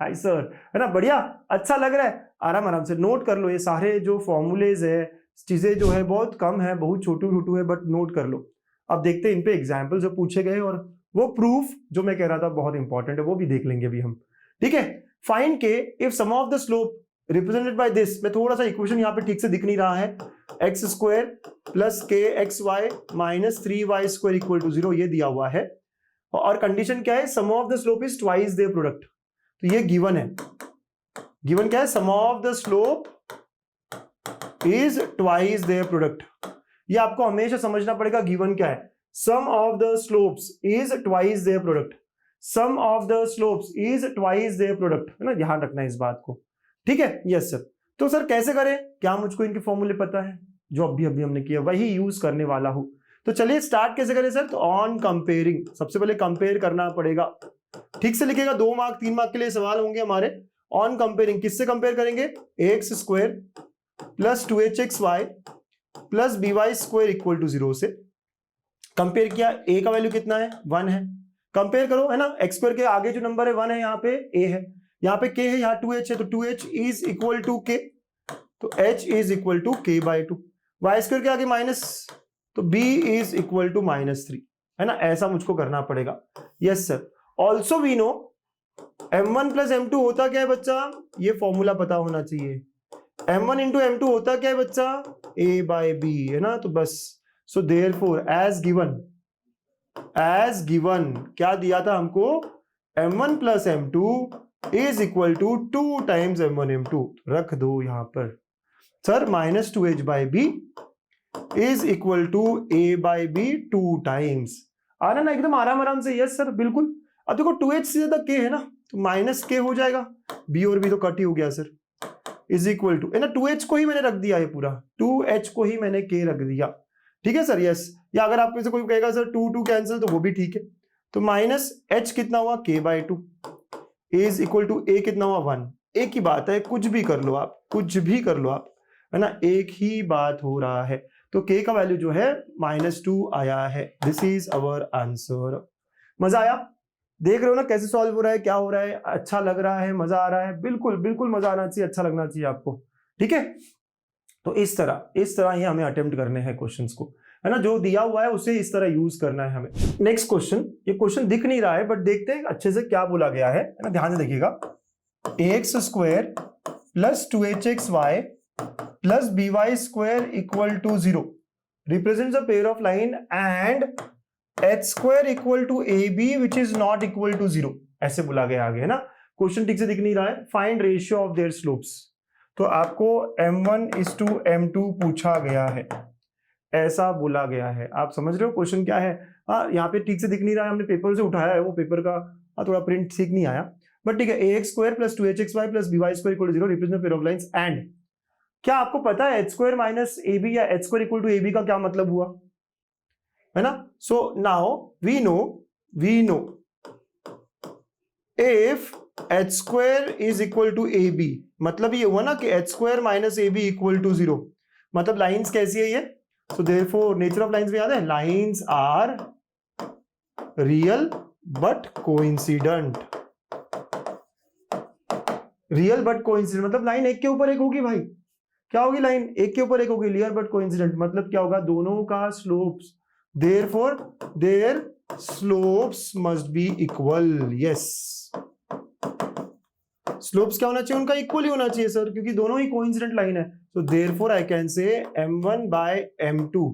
हाय सर, है ना, बढ़िया, अच्छा लग रहा है। आराम आराम से नोट कर लो, ये सारे जो फॉर्मूलेज है, चीजें जो है बहुत कम है, बहुत छोटू है, बट नोट कर लो। अब देखते हैं इन पे एग्जाम्पल जो पूछे गए, और वो प्रूफ जो मैं कह रहा था बहुत इंपॉर्टेंट है, वो भी देख लेंगे अभी हम, ठीक है। Find k if sum of the slope represented by this, मैं थोड़ा सा इक्वेशन यहाँ पे ठीक से दिख नहीं रहा है, x square plus k x y minus 3y square equal to 0, ये दिया हुआ है, और कंडीशन क्या है? Sum of the slope is twice their product. तो ये गिवन है, गिवन क्या है? Sum of the slope is twice their product. ये आपको हमेशा समझना पड़ेगा, गिवन क्या है? Sum of the slopes is twice their product, sum of the slopes is twice their product, है ना, ध्यान रखना है इस बात को, ठीक है। Yes sir. तो सर कैसे करें? क्या मुझको इनके फॉर्मूले पता है? जो अभी हमने किया वही यूज करने वाला हूं। तो चलिए स्टार्ट कैसे करें सर? तो ऑन कंपेयरिंग, सबसे पहले कंपेयर करना पड़ेगा, ठीक से लिखेगा। 2 मार्क 3 मार्क के लिए सवाल होंगे हमारे। ऑन कंपेयरिंग किससे कंपेयर करेंगे? X square plus 2hxy plus by square equal to 0 से कंपेयर किया। ए का वैल्यू कितना है? 1 है। कंपेयर करो, है ना, एक्स स्क्वायर के आगे जो नंबर है 1 है, यहाँ पे a है, यहाँ पे k है, यहाँ 2h है, तो 2h is equal to k, तो h is equal to k by 2। Y square के आगे माइनस, तो b इज इक्वल टू -3, है ना, ऐसा मुझको करना पड़ेगा। Yes sir. Also we know m1 plus m2 होता क्या है बच्चा, ये फॉर्मूला पता होना चाहिए। m1 इंटू m2 होता क्या है बच्चा, a बाय b, है ना। तो बस सो देयरफॉर एज गिवन क्या दिया था हमको, m1 plus m2 is equal to 2 times m1 m2, रख दो यहां पर sir, minus 2h by b is equal to a by b 2 times. आ रहा ना एकदम आराम से, यस सर बिल्कुल। अब देखो 2h से ज्यादा k है ना, तो माइनस k हो जाएगा, b और b तो कट ही हो गया सर, इज इक्वल टू, है ना, 2h को ही मैंने रख दिया, ये पूरा 2h को ही मैंने k रख दिया, ठीक है सर, यस। या अगर आप में से कोई कहेगा सर 2 कैंसिल, तो वो भी ठीक है। तो माइनस h कितना हुआ, k by 2 is equal to a कितना हुआ 1। एक ही बात है, कुछ भी कर लो आप, कुछ भी कर लो आप, है ना, एक ही बात हो रहा है। तो k का वैल्यू जो है -2 आया है। This is our answer. मजा आया, देख रहे हो ना कैसे सॉल्व हो रहा है, क्या हो रहा है, अच्छा लग रहा है, मजा आ रहा है, बिल्कुल बिल्कुल मजा आना चाहिए, अच्छा लगना चाहिए आपको, ठीक है। तो इस तरह ही हमें अटेम्प्ट करने हैं क्वेश्चंस को, है ना, जो दिया हुआ है उसे इस तरह यूज करना है हमें। नेक्स्ट क्वेश्चन, ये क्वेश्चन दिख नहीं रहा है बट देखते हैं अच्छे से क्या बोला गया है ना, ध्यान से देखिएगा। ax square plus 2hxy plus by square equal to 0 represents a pair of line and h square equal to ab which is not equal to 0, ऐसे बोला गया आगे, है ना। क्वेश्चन ठीक से दिख नहीं रहा है। Find ratio of their slopes, तो आपको m1:m2 पूछा गया है, ऐसा बोला गया है। आप समझ रहे हो क्वेश्चन क्या है। हाँ, यहाँ पे ठीक से दिख नहीं रहा है, हमने पेपर से उठाया है, वो पेपर का थोड़ा प्रिंट ठीक नहीं आया, बट ठीक है। ax square plus 2hxy plus by square equal to 0 represent pair of lines and, क्या आपको पता है h स्क्वायर माइनस ab या h square equal to ab का क्या मतलब हुआ, है ना। So now we know if h square is equal to ab, मतलब ये हुआ ना कि h square minus ab equal to 0, मतलब लाइंस कैसी है ये। So therefore nature of lines में याद है, lines are real but coincident. Real but coincident मतलब लाइन एक के ऊपर एक होगी भाई, क्या होगी, लाइन एक के ऊपर एक होगी। रियल बट कोइंसिडेंट मतलब क्या होगा, दोनों का slopes, therefore their slopes must be equal. Yes, slopes क्या होना चाहिए, उनका इक्वल ही होना चाहिए सर, क्योंकि दोनों ही कोइंसिडेंट लाइन है। So therefore I can say m1 by m2,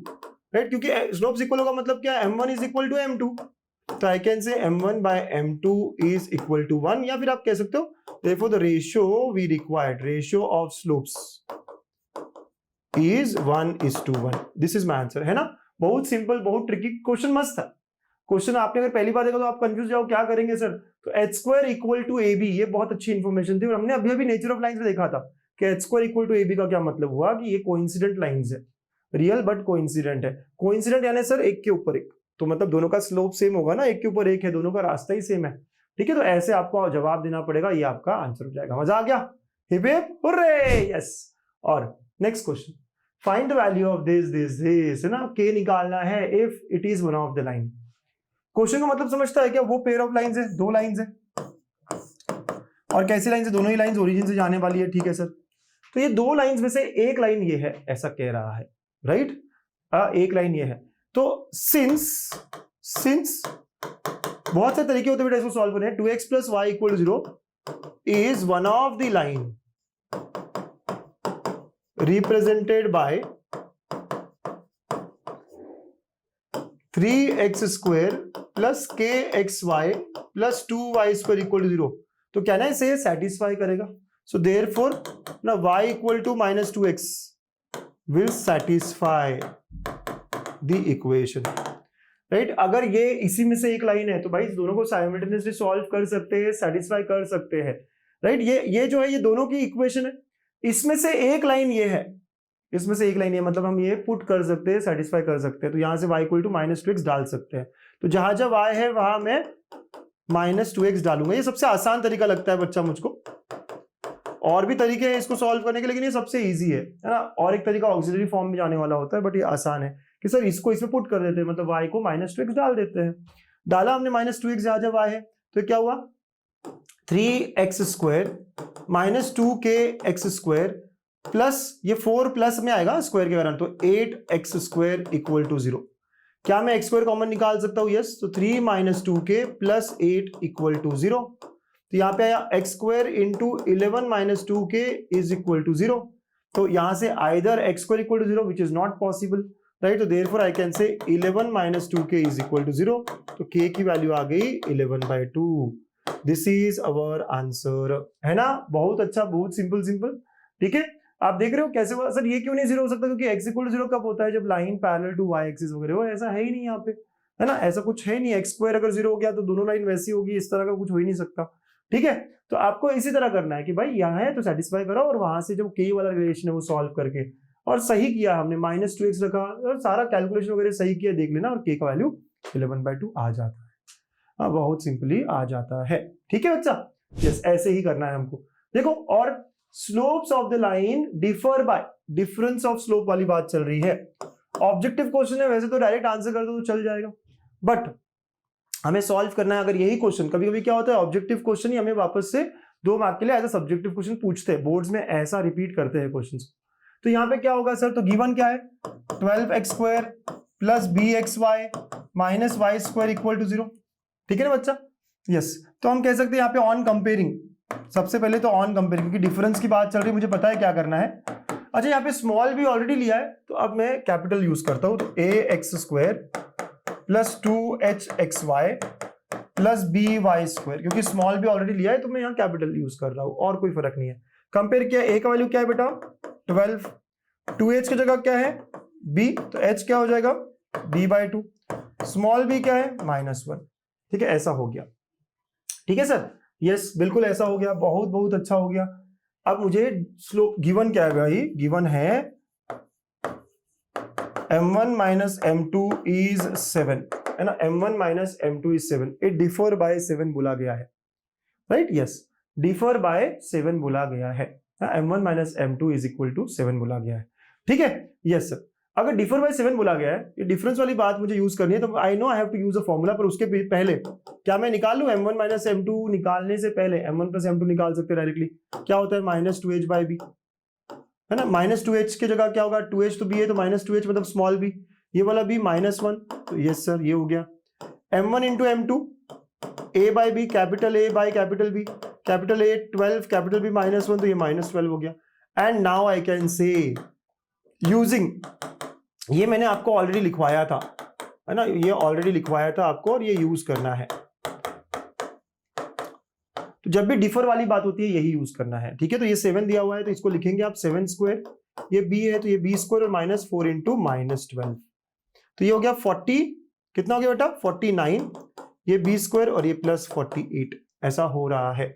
right, क्योंकि स्लोप्स इक्वल होगा मतलब क्या, m1 is equal to m2, तो आई can say m1 by m2 is equal to 1, या फिर आप कह सकते हो therefore the ratio we required, ratio of slopes is 1:1। this is my answer, है ना। बहुत सिंपल, बहुत ट्रिकी क्वेश्चन, मस्त था क्वेश्चन। आपने अगर पहली बार देखा तो आप कंफ्यूज जाओ क्या करेंगे सर, तो h square equal to ab, ये बहुत अच्छी इंफॉर्मेशन थी, और हमने अभी नेचर ऑफ लाइंस में देखा था कि h square equal to ab का क्या मतलब हुआ, कि ये कोइंसिडेंट लाइंस है, रियल बट कोइंसिडेंट है। कोइंसिडेंट यानी सर एक के ऊपर एक, तो मतलब दोनों का स्लोप सेम होगा ना, एक के ऊपर एक है, दोनों का रास्ता ही सेम है, ठीक है। तो ऐसे आपको जवाब देना पड़ेगा, ये आपका आंसर हो जाएगा। मजा आ गया, हिप हिप हुर्रे, यस। और next question, find the value of this, है ना, k निकालना है if it is one of the line. Question का मतलब समझता है क्या, वो पेयर ऑफ लाइंस है, दो लाइंस है, और कैसी लाइन है, दोनों ही लाइंस ओरिजिन से जाने वाली है, ठीक है सर। तो ये दो लाइंस में से एक लाइन ये है, ऐसा कह रहा है, राइट, एक लाइन ये है। तो सिंस बहुत से तरीके होते हैं बेटा इसको सॉल्व करने, 2x plus y equal to 0 is one of the line represented by 3x square plus kxy plus 2y square equal to 0, तो क्या ना इसे सेटिस्फाई करेगा। सो देयरफॉर ना y equal to -2x will satisfy the equation, right. अगर ये इसी में से एक लाइन है तो भाई दोनों को साइमल्टेनियसली सॉल्व कर सकते हैं, सेटिस्फाई कर सकते हैं, राइट। ये जो है ये दोनों की इक्वेशन है, इसमें से एक लाइन ये है, इसमें से एक लाइन ये, मतलब हम ये पुट कर सकते हैं, सेटिस्फाई कर सकते हैं। तो यहां से y इक्वल टू -2x डाल सकते हैं, तो जहां जहां y है वहां मैं -2x डालूंगा। ये सबसे आसान तरीका लगता है बच्चा मुझको, और भी तरीके हैं इसको सॉल्व करने के, लेकिन ये सबसे ईजी है ना। और एक तरीका ऑक्सिलरी फॉर्म में जाने वाला होता है, बट ये आसान है कि सर इसको इसमें पुट कर देते हैं, मतलब y को -2x डाल देते हैं। डाला हमने -2x जहां जब y है, तो क्या हुआ, 3x square minus 2kx square plus ये 4 प्लस में आएगा स्क्वायर के कारण, तो 8x स्क्वायर इक्वल टू 0। क्या मैं x स्क्वायर कॉमन निकाल सकता हूं, यस। तो 3 - 2k प्लस 8 इक्वल टू 0। तो यहाँ पे आया x square into 11 minus 2k is equal to 0। तो यहाँ से either x square equal to 0 which is not possible, right. तो therefore I can say 11 minus 2k is equal to 0। तो k की वैल्यू आ गई 11/2। दिस इज अवर आंसर, है ना। बहुत अच्छा, बहुत सिंपल सिंपल, ठीक है। आप देख रहे हो कैसे हुआ सर, ये क्यों नहीं 0 हो सकता, क्योंकि x इक्वल टू 0 कब होता है, जब line parallel to y axis वगैरह हो। ऐसा है ही नहीं यहाँ पे, है ना, ऐसा कुछ है नहीं। एक्स स्क्वायर अगर 0 हो गया तो दोनों लाइन वैसी होगी, इस तरह का कुछ हो ही नहीं सकता, ठीक है। तो आपको इसी तरह करना है कि भाई यहाँ है तो सेटिस्फाई करो, और वहां से जो k वाला रिलेशन है वो सॉल्व करके, और सही किया हमने, -2x रखा और सारा कैलकुलेशन वगैरह सही किया, देख लेना, और k का वैल्यू 11/2 आ जाता है। हाँ, बहुत सिंपली आ जाता है, ठीक है बच्चा। यस, ऐसे ही करना है हमको। देखो, और slopes of the line differ by difference of slope वाली बात चल रही है। ऑब्जेक्टिव क्वेश्चन है, वैसे तो डायरेक्ट आंसर कर दो तो चल जाएगा, बट हमें सॉल्व करना है अगर यही क्वेश्चन। कभी कभी क्या होता है, ऑब्जेक्टिव क्वेश्चन ही हमें वापस से 2 मार्क के लिए एज अ सब्जेक्टिव क्वेश्चन पूछते हैं, बोर्ड्स में ऐसा रिपीट करते हैं क्वेश्चंस। तो यहाँ पे क्या होगा सर, तो गिवन क्या है, 12x² plus bxy minus y square equal to 0, ठीक है ना बच्चा। यस, तो हम कह सकते हैं यहाँ पे ऑन कंपेयरिंग, सबसे पहले तो ऑन कंपेयरिंग, क्योंकि डिफरेंस की बात चल रही है, मुझे पता है क्या करना है। अच्छा, यहाँ पे स्मॉल भी ऑलरेडी लिया है, तो अब मैं कैपिटल यूज करता हूँ। तो ax² plus 2hxy plus by², क्योंकि स्मॉल भी ऑलरेडी लिया है तो मैं यहाँ कैपिटल यूज कर रहा हूँ, और कोई फर्क नहीं है। कंपेयर किया, a का वैल्यू क्या है बेटा 12, 2h की जगह क्या है b, तो h क्या हो जाएगा b/2, स्मॉल b क्या है -1, ठीक है। ऐसा हो गया, ठीक है सर। यस, बिल्कुल ऐसा हो गया, बहुत बहुत अच्छा हो गया। अब मुझे स्लोप गिवन क्या है भाई, गिवन है m1 माइनस m2 इज 7, है ना। m1 minus m2 is 7, it differ by 7 बोला गया है, राइट। यस, डिफर बाय 7 बोला गया है, m1 minus m2 is equal to 7 बोला गया है, ठीक है। यस सर, अगर डिफर बाय 7 बोला गया है, ये डिफरेंस वाली बात मुझे यूज करनी है, तो I know I have to use a formula, पर उसके पहले क्या मैं निकाल लूं m1 माइनस m2, निकालने से पहले m1 प्लस m2 निकाल सकते हैं डायरेक्टली। क्या होता है -2h/b, है ना। -2h की जगह क्या होगा, 2h तो b है, तो -2h मतलब स्मॉल b, ये वाला b -1, तो यस सर ये हो गया। m1 into m2 a/b, capital A by capital B, capital A 12, capital B -1, तो ये -12 हो गया। एंड नाउ आई कैन से यूजिंग, ये मैंने आपको ऑलरेडी लिखवाया था, है ना, ये ऑलरेडी लिखवाया था आपको, और ये यूज करना है। तो जब भी डिफर वाली बात होती है यही यूज करना है, ठीक है। तो ये 7 दिया हुआ है, तो इसको लिखेंगे आप 7², ये b है तो ये b² और -4 इंटू -12, तो ये हो गया 40, कितना हो गया बेटा 49, ये b² और ये +48, ऐसा हो रहा है,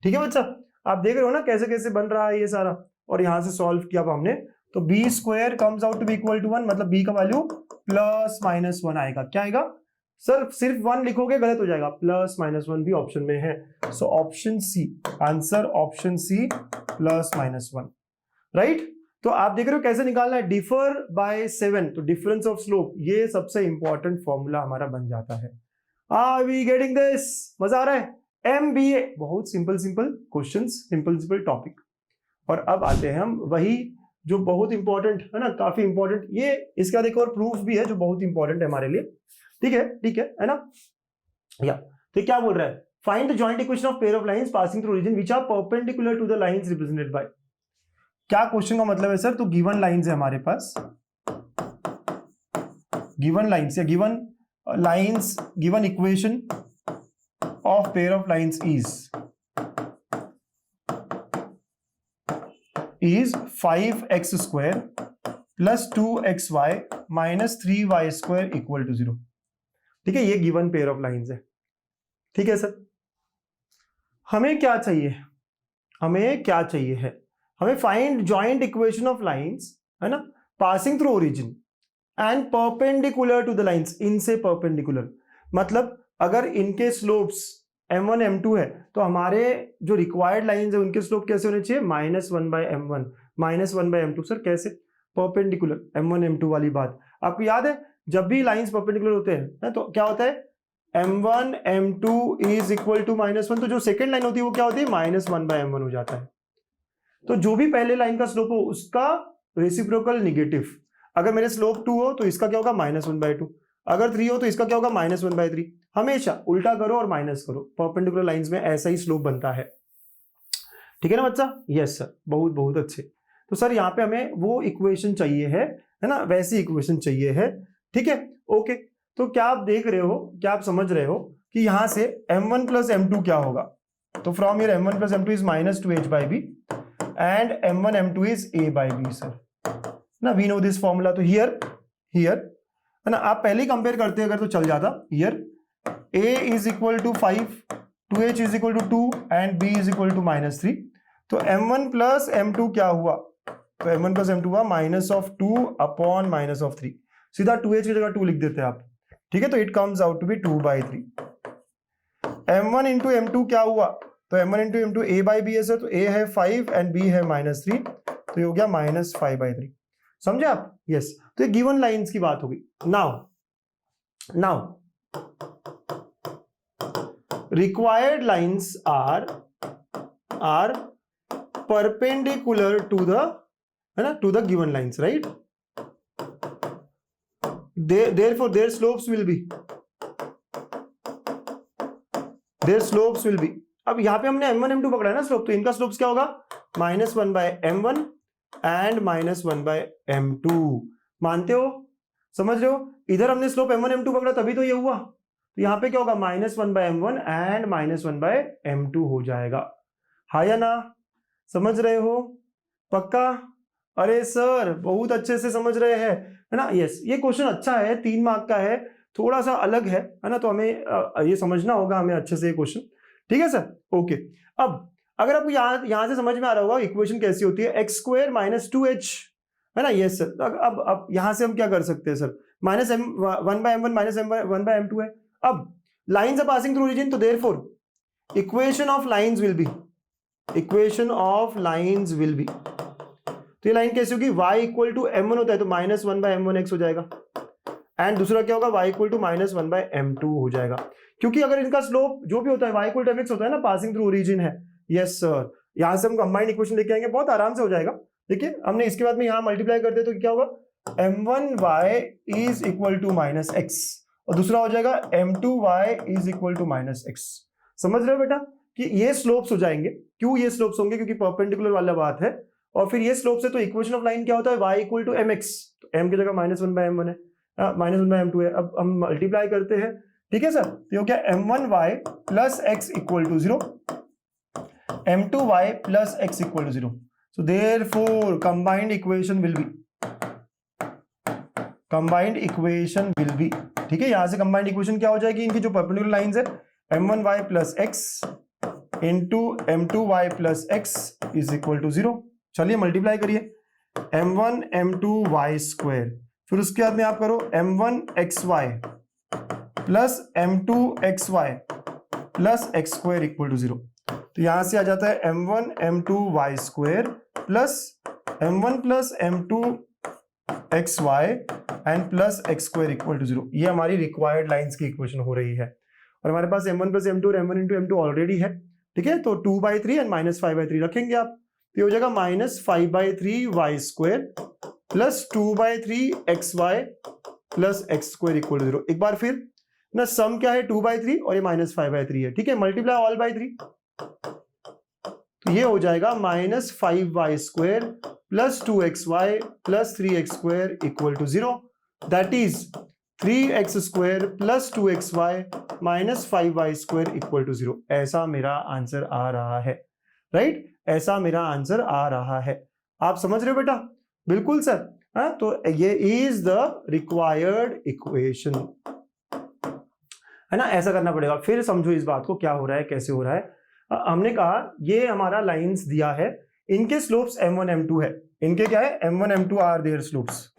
ठीक है बच्चा। आप देख रहे हो ना कैसे कैसे बन रहा है ये सारा, और यहां से सॉल्व किया हमने, तो b² comes out to be equal to 1, मतलब b का वैल्यू +-1 आएगा। क्या आएगा सर, सिर्फ 1 लिखोगे गलत हो जाएगा, +-1 भी ऑप्शन में है, so option C, answer option C +-1, right. तो आप देख रहे हो कैसे निकालना है, डिफर बाय 7, तो डिफरेंस ऑफ स्लोप, ये सबसे इंपॉर्टेंट फॉर्मूला हमारा बन जाता है। आर वी गेटिंग दिस, मजा आ रहा है। MBA, बहुत simple simple questions, simple simple topic. और अब आते हैं हम वही जो बहुत इंपॉर्टेंट है ना, काफी इंपॉर्टेंट, ये इसका एक और प्रूफ भी है जो बहुत इंपॉर्टेंट है हमारे लिए, ठीक है, ठीक है ना। या तो क्या बोल रहा है, find the joint equation of pair of lines passing through origin which are perpendicular to the lines represented by. क्या क्वेश्चन का मतलब है सर, तो गिवन लाइंस है हमारे पास, गिवन लाइंस या given lines, given equation of pair of lines is 5x² plus 2xy minus 3y² equal to 0, ठीक है। ये गिवन पेयर ऑफ लाइंस है, ठीक है सर। हमें क्या चाहिए, हमें क्या चाहिए है, हमें find joint equation of lines, है ना, passing through origin and perpendicular to the lines, इनसे परपेंडिकुलर, मतलब अगर इनके स्लोप्स m1 m2 है, तो हमारे जो रिक्वायर्ड लाइंस है उनके स्लोप कैसे होने चाहिए, -1/m1 -1/m2। सर कैसे, परपेंडिकुलर, m1 m2 वाली बात आपको याद है, जब भी लाइंस परपेंडिकुलर होते हैं तो क्या होता है, m1 m2 is equal to -1, तो जो सेकेंड लाइन होती है वो क्या होती है, -1/m1 हो जाता है। तो जो भी पहले लाइन का स्लोप हो उसका रेसिप्रोकल निगेटिव, अगर मेरे स्लोप 2 हो तो इसका क्या होगा, -1/2, अगर 3 हो तो इसका क्या होगा -1/3। हमेशा उल्टा करो और माइनस करो, परपेंडिकुलर लाइंस में ऐसा ही स्लोप बनता है। ठीक है ना बच्चा? यस सर, बहुत बहुत अच्छे। तो सर यहाँ पे हमें वो इक्वेशन चाहिए है ना, वैसी इक्वेशन चाहिए है। ठीक है, ओके। तो क्या आप देख रहे हो, क्या आप समझ रहे हो कि यहां से m1 प्लस m2 क्या होगा? तो from here m1 plus m2 is -2h/b and m1 m2 is a/b sir ना, वी नो दिस फॉर्मूला। तो हियर है ना, आप पहले ही कंपेयर करते अगर तो चल जाता। Here a is equal to 5, 2h is equal to 2 and b is equal to -3। तो m1 प्लस m2 क्या हुआ? तो m1 प्लस m2 हुआ -2 अपॉन -3। सीधा 2h की जगह 2 लिख देते हैं आप। ठीक है, तो it comes out to be 2/3। m1 into m2 क्या हुआ? तो m1 इंटू m2 a/b है सर, तो a है 5 एंड b है -3, तो ये हो गया -5/3। समझे आप? यस। तो ये गिवन लाइंस की बात होगी। Now required lines are perpendicular to the, है ना, to the given lines, right? therefore their slopes will be अब यहां पे हमने m1 m2 पकड़ा है ना स्लोप, तो इनका स्लोप्स क्या होगा? -1/m1 and -1/m2। मानते हो? समझ रहे हो? इधर हमने स्लोप m1 m2 पकड़ा तभी तो ये हुआ। तो यहां पे क्या होगा? -1/m1 एंड -1/m2 हो जाएगा। हाँ या ना? समझ रहे हो? पक्का? अरे सर बहुत अच्छे से समझ रहे हैं, है ना? यस, ये क्वेश्चन अच्छा है, 3 मार्क का है, थोड़ा सा अलग है ना, तो हमें ये समझना होगा हमें अच्छे से ये क्वेश्चन। ठीक है सर, ओके। अब अगर आपको यहां से समझ में आ रहा होगा इक्वेशन कैसी होती है, x² - 2h, है ना? Yes sir. अब यहां से हम क्या कर सकते हैं सर? -1/m1 -1/m2 है। अब lines are passing through origin, तो therefore equation of lines will be, तो ये लाइन कैसी होगी? y इक्वल टू m1 होता है तो -1/m1x हो जाएगा, एंड दूसरा क्या होगा? y इक्वल टू -1/m2 हो जाएगा। क्योंकि अगर इनका स्लोप जो भी होता है y इक्वल टू mx होता है ना, पासिंग थ्रू ओरिजिन है। यस सर, यहां से हम कंबाइंड इक्वेशन लेके आएंगे, बहुत आराम से हो जाएगा। देखिए हमने इसके बाद में यहां मल्टीप्लाई करते हैं तो क्या होगा? m1y is equal to -x और दूसरा हो जाएगा m2y is equal to -x। समझ रहे हो बेटा कि ये स्लोप्स हो जाएंगे? क्यों ये स्लोप्स होंगे? क्योंकि परपेंडिकुलर वाला बात है, और फिर ये स्लोप से तो इक्वेशन ऑफ लाइन क्या होता है? y इक्वल टू mx, तो m की जगह -1/m1 है, -1/m2 है। अब हम मल्टीप्लाई करते हैं, ठीक है सर? तो ये क्या? m1y plus x equal to 0, m2y plus x equal to 0। So therefore combined equation will be, ठीक है? यहां से कंबाइंड इक्वेशन क्या हो जाएगी? इनकी जो परपेंडिकुलर लाइंस है, m1y plus x into m2y plus x is equal to 0। चलिए मल्टीप्लाई करिए, m1 m2y स्क्वायर, फिर उसके बाद में आप करो m1xy plus m2xy plus x square equal to 0। तो यहां से आ जाता है m1 m2y square plus m1 plus m2xy and plus x square equal to 0। ये हमारी रिक्वायर्ड लाइंस की इक्वेशन हो रही है, और हमारे पास m1 प्लस m2 और m1 इंटू m2 ऑलरेडी है। ठीक है, तो 2/3 एंड -5/3 रखेंगे आप, तो ये हो जाएगा -5/3y square plus 2/3xy plus x square equal to 0। एक बार फिर ना, सम क्या है? 2/3 और ये -5/3 है। ठीक है, मल्टीप्लाई ऑल बाय 3, तो ये हो जाएगा -5y square plus 2xy plus 3x square equal to 0। That is 3x square plus 2xy minus 5y square equal to 0। ऐसा मेरा आंसर आ रहा है, राइट? ऐसा मेरा आंसर आ रहा है। आप समझ रहे हो बेटा? बिल्कुल सर। हाँ, तो ये इज द रिक्वायर्ड इक्वेशन, है ना? ऐसा करना पड़ेगा। फिर समझो इस बात को, क्या हो रहा है, कैसे हो रहा है। हमने कहा ये हमारा लाइंस दिया है, इनके स्लोप्स m1 m2 है। इनके क्या है? m1 m2 are there slopes.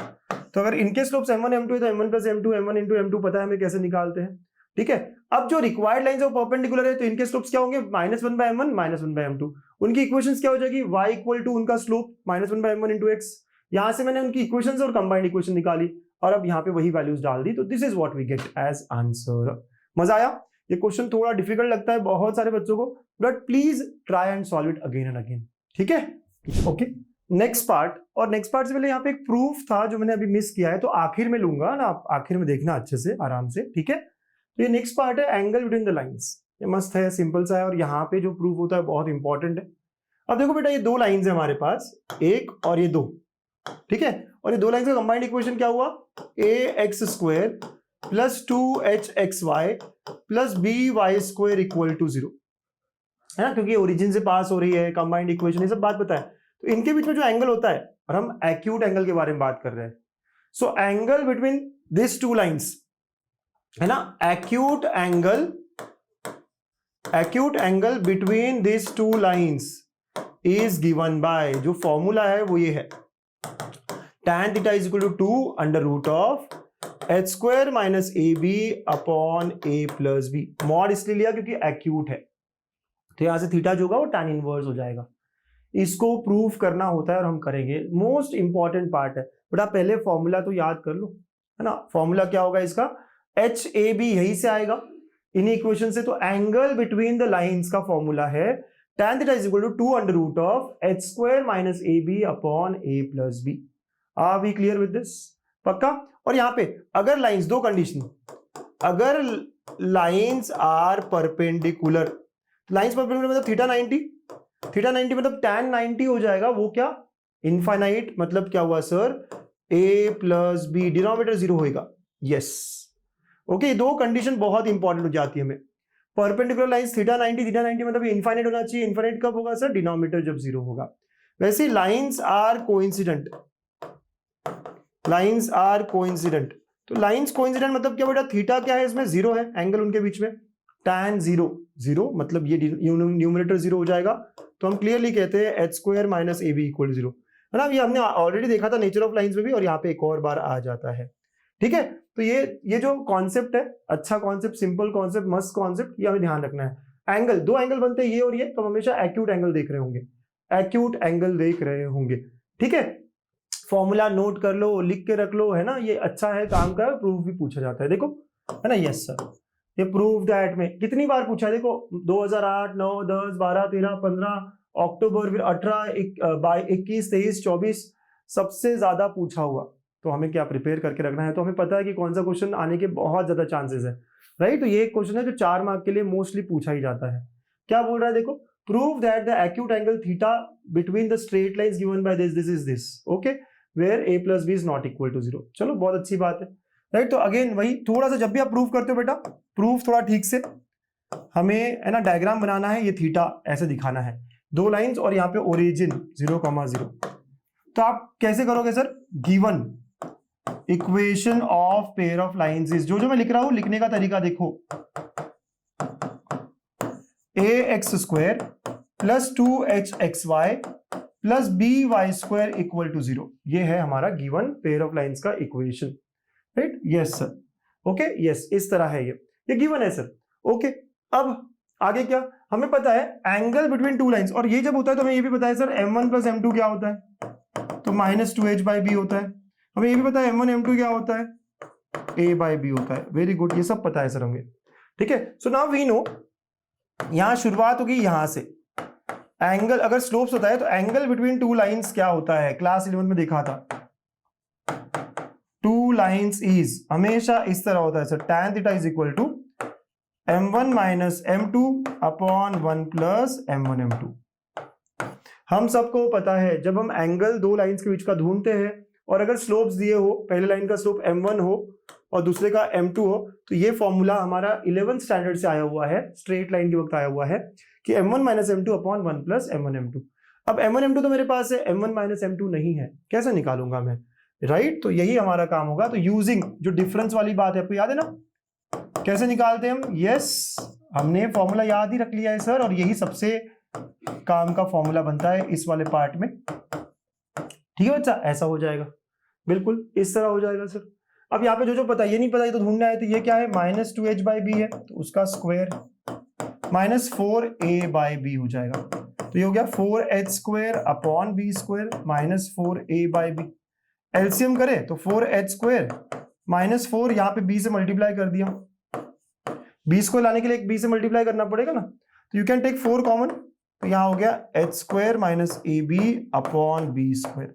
तो अगर इनके स्लोप्स m1 m2 है तो m1 plus m2 m1 into m2 पता है हमें कैसे निकालते हैं। ठीक है, अब जो रिक्वायर्ड लाइंस है वो परपेंडिकुलर है, तो इनके स्लोप्स क्या होंगे? -1/m1 -1/m2। उनकी इक्वेशंस क्या हो जाएगी? y इक्वल टू उनका स्लोप -1/m1 इंटू x। यहां से मैंने उनकी इक्वेशंस और कंबाइंड इक्वेशन निकाली और अब यहाँ पे वही वैल्यूज डाल दी, तो this is what we get as answer. मजा आया? ये क्वेश्चन थोड़ा डिफिकल्ट लगता है बहुत सारे बच्चों को, but please try and solve it again and again. ठीक है, ओके। नेक्स्ट पार्ट, और नेक्स्ट पार्ट से पहले यहाँ पे एक प्रूफ था जो मैंने अभी मिस किया है, तो आखिर में लूंगा ना, आप आखिर में देखना अच्छे से आराम से, ठीक है। तो ये नेक्स्ट पार्ट है एंगल बिटवीन द लाइंस। ये मस्त है, सिंपल सा है, और यहाँ पे जो प्रूफ होता है बहुत इंपॉर्टेंट है। अब देखो बेटा, ये दो लाइंस है हमारे पास, एक और ये दो, ठीक है। और ये दो लाइंस का कंबाइंड इक्वेशन क्या हुआ, a x square plus 2hxy plus by square equal to 0, है ना, क्योंकि ओरिजिन से पास हो रही है, कंबाइंड इक्वेशन, ये सब बात पता है। तो इनके बीच में जो एंगल होता है, और हम एक्यूट एंगल के बारे में बात कर रहे हैं, so angle between this two lines, है ना, acute angle between this two lines is given by, जो फॉर्मूला है वो ये है, tan theta is equal to 2 under root of h square minus ab upon a plus b। Mod इसलिए लिया क्योंकि एक्यूट है, तो यहां से थीटा जो होगा वो tan इनवर्स हो जाएगा। इसको प्रूफ करना होता है और हम करेंगे, मोस्ट इंपॉर्टेंट पार्ट है। बट आप पहले फॉर्मूला तो याद कर लो, है ना। फॉर्मूला क्या होगा इसका, एच ए बी, यही से आएगा इन इक्वेशन से। तो एंगल बिटवीन द लाइंस का फॉर्मूला है tan theta is equal to 2 under root of h square minus ab upon a plus b। Are we clear with this, पक्का। और यहां पे अगर लाइंस, दो कंडीशन, अगर lines are perpendicular, lines perpendicular मतलब थीटा 90 मतलब tan 90 हो जाएगा, वो क्या, इनफाइनाइट, मतलब क्या हुआ sir, a plus b, denominator 0 होगा, यस, ओके। दो कंडीशन बहुत इंपॉर्टेंट हो जाती है हमें। परपेंडिकुलर लाइंस थीटा 90 मतलब इनफाइनाइट होना चाहिए। इनफाइनाइट कब होगा सर, डिनोमिनेटर जब 0 होगा। वैसे lines are coincident, lines are coincident, तो लाइंस कोइंसिडेंट मतलब क्या बेटा, थीटा क्या है इसमें, 0 है, एंगल उनके बीच में tan 0 मतलब ये न्यूमरेटर 0 हो जाएगा। तो हम क्लियरली कहते हैं h square minus ab equal 0, है ना। ये हमने ऑलरेडी देखा था नेचर ऑफ लाइंस में भी, और यहाँ पे एक और बार आ जाता है, ठीक है। तो ये जो कॉन्सेप्ट है, अच्छा कॉन्सेप्ट, सिंपल कॉन्सेप्ट, मस्त कॉन्सेप्ट, ये हमें ध्यान रखना है। एंगल, दो एंगल बनते हैं, ये और ये, तो हमेशा एक्यूट एंगल देख रहे होंगे, एक्यूट एंगल देख रहे होंगे, ठीक है। फॉर्मूला नोट कर लो, लिख के रख लो, है ना, ये अच्छा है काम का, प्रूफ भी पूछा जाता है, देखो, है ना, यस सर। ये प्रूफ दैट में कितनी बार पूछा है, देखो 2008, 9, 10, 12, 13, 15 अक्टूबर, फिर 18, 21, 23, 24 सबसे ज्यादा पूछा हुआ। तो हमें क्या प्रिपेयर करके रखना है, तो हमें पता है कि कौन सा क्वेश्चन आने के बहुत ज्यादा चांसेस है, राइट। तो ये एक क्वेश्चन है जो 4 मार्क के लिए मोस्टली पूछा ही जाता है। क्या बोल रहा है, देखो, prove that the acute angle theta between the straight lines given by this is this, okay, where a plus b is not equal to 0। चलो, बहुत अच्छी बात है, राइट। तो अगेन वही, थोड़ा सा जब भी आप प्रूफ करते हो बेटा, प्रूफ थोड़ा ठीक से हमें, है ना, डायग्राम बनाना है, ये थीटा ऐसे दिखाना है, दो लाइंस, और यहाँ पे ओरिजिन 0,0। तो आप कैसे करोगे sir, given equation of pair of lines is, जो मैं लिख रहा हूं, लिखने का तरीका देखो, a x square plus 2hxy plus by square equal to 0, ये है हमारा गिवन पेयर ऑफ लाइंस का equation, right, yes sir, okay, yes, इस तरह है ये गिवन है सर, ओके। अब आगे क्या, हमें पता है एंगल बिटवीन टू लाइंस, और ये जब होता है तो हमें ये भी पता है सर m1 प्लस m2 क्या होता है, तो माइनस 2h/b होता है। हमें ये भी पता है m1 m2 क्या होता है, a/b होता है। वेरी गुड, ये सब पता है सर हमें, ठीक है। सो नाउ वी नो, यहां शुरुआत होगी यहां से, एंगल अगर स्लोप्स होता है तो एंगल बिटवीन टू लाइंस क्या होता है, क्लास 11 में देखा था, टू लाइंस इज हमेशा इस तरह होता है sir, tan theta is equal to m1 minus m2 upon 1 plus m1 m2। हम सबको पता है जब हम एंगल दो लाइंस के बीच का ढूंढते हैं, और अगर स्लोप्स दिए हो, पहले लाइन का स्लोप m1 हो और दूसरे का m2 हो, तो ये फॉर्मूला हमारा 11th स्टैंडर्ड से आया हुआ है, स्ट्रेट लाइन के वक्त आया हुआ है कि m1 minus m2 upon 1 plus m1 m2। अब m1 m2 तो मेरे पास है, m1 माइनस m2 नहीं है, कैसे निकालूंगा मैं, राइट। तो यही हमारा काम होगा। तो यूजिंग जो डिफरेंस वाली बात है, आपको याद है ना, कैसे निकालते हैं हम, यस, हमने फॉर्मूला याद ही रख लिया है सर, और यही सबसे काम का फॉर्मूला बनता है इस वाले पार्ट में, ठीक है बच्चा, ऐसा हो जाएगा, बिल्कुल इस तरह हो जाएगा सर। अब यहाँ पे जो पता है, ये नहीं पता, ये तो ढूंढना है, तो ये क्या है, माइनस 2h/b है, तो उसका स्क्वायर माइनस 4a/b हो जाएगा, तो ये हो गया 4h square upon b square minus 4a/b। LCM करें तो 4h स्क्वायर माइनस 4, यहाँ पे b से मल्टीप्लाई कर दिया, b स्क्वायर लाने के लिए एक b से मल्टीप्लाई करना पड़ेगा ना, तो यू कैन टेक 4 कॉमन, तो यहाँ हो गया h square minus A B upon b square,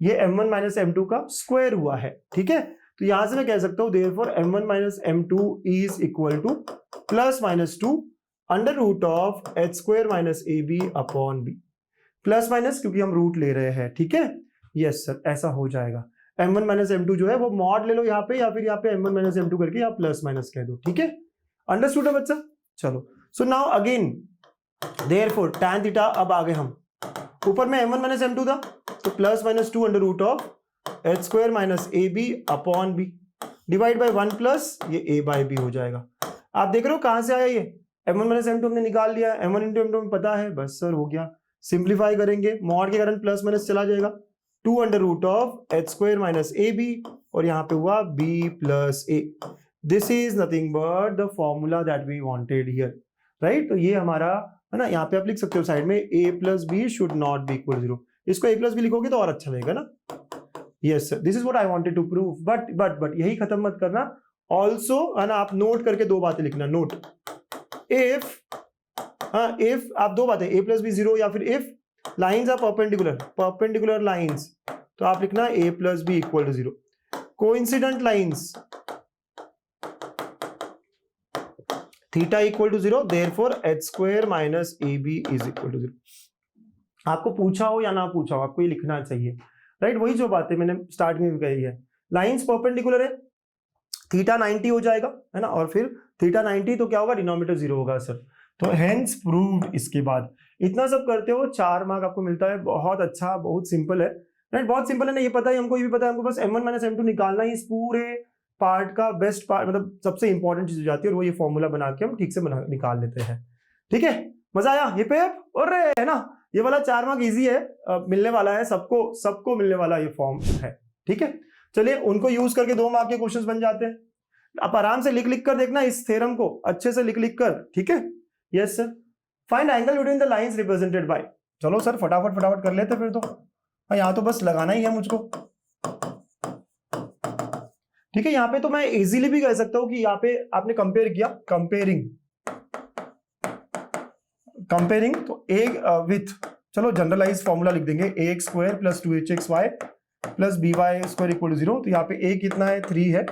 ये m1 माइनस m2 का स्क्वायर हुआ है, ठीक है। तो यहां से मैं कह सकता हूं therefore m1 minus m2 is equal to plus minus 2 under root of H square minus A B upon b, plus minus क्योंकि हम रूट ले रहे हैं, ठीक है। यस सर, ऐसा हो जाएगा। m1 माइनस m2 जो है वो मॉड ले लो यहाँ पे, या फिर यहाँ पे m1 माइनस m2 करके यहाँ प्लस माइनस कह दो, ठीक है। अंडरस्टूड है बच्चा? चलो, so now again therefore tan theta, अब आगे हम ऊपर में m1 माइनस m2 था तो plus minus 2 under root of H square minus A B upon b divide by 1 plus ये a बाई बी हो जाएगा। आप देख रहे हो कहां से आया ये m1 माइनस m2 हमने निकाल लिया, m1 इंटू m2 में पता है, बस सर हो गया। सिंप्लीफाई करेंगे, मॉड के कारण प्लस माइनस चला जाएगा, 2 under root of H square minus A B और यहाँ पे हुआ b plus a. This is nothing but the formula that we wanted here, right. तो ये हमारा है ना, यहाँ पे आप लिख सकते हो साइड में a plus b should not be equal 0, इसको a प्लस बी लिखोगे तो और अच्छा लगेगा ना। Yes sir, this is what I wanted to prove, but यही खत्म मत करना, ऑल्सो है ना, आप नोट करके दो बातें लिखना। नोट इफ, हाँ इफ आप दो बातें, a प्लस बी 0 या फिर if lines are perpendicular lines, तो आप लिखना a plus b equal to 0। Coincident lines theta equal to 0, therefore h square minus A b is equal to 0। आपको पूछा हो या ना पूछा हो, आपको ये लिखना चाहिए, राइट। वही जो बातें मैंने स्टार्ट में भी कही है, लाइंस परपेंडिकुलर है, थीटा 90 हो जाएगा, है ना, और फिर थीटा 90 तो क्या होगा, डिनोमिनेटर 0 होगा सर। तो हेंस प्रूव्ड। इसके बाद इतना सब करते हो 4 मार्क आपको मिलता है, बहुत अच्छा, बहुत सिंपल है, राइट, बहुत सिंपल है ना, ये पता है हमको, ये भी पता है हमको, बस m1 माइनस m2 निकालना ही इस पूरे पार्ट का बेस्ट पार्ट, मतलब सबसे इंपॉर्टेंट चीज हो जाती है, और वो ये फॉर्मूला बना के हम ठीक से निकाल लेते हैं, ठीक है। मजा आया ये पे, और है ना, ये वाला 4 मार्क इजी है, मिलने वाला है सबको मिलने वाला ये फॉर्म है, ठीक है। चलिए उनको यूज करके 2 मार्क के क्वेश्चंस बन जाते हैं। आप आराम से लिख कर देखना इस थ्योरम को, अच्छे से लिख कर, ठीक है। Yes sir, find angle between the lines represented bye, चलो सर फटाफट कर लेते फिर तो, यहाँ तो बस लगाना ही है मुझको, ठीक है। यहाँ पे तो मैं इजीली भी कह सकता हूं कि यहाँ पे आपने कंपेयर किया, कंपेयरिंग तो एक विथ, चलो जनरलाइज फॉर्मूला लिख देंगे, ax square plus 2hxy plus by square equal to 0। तो यहाँ पे a कितना है 3 है,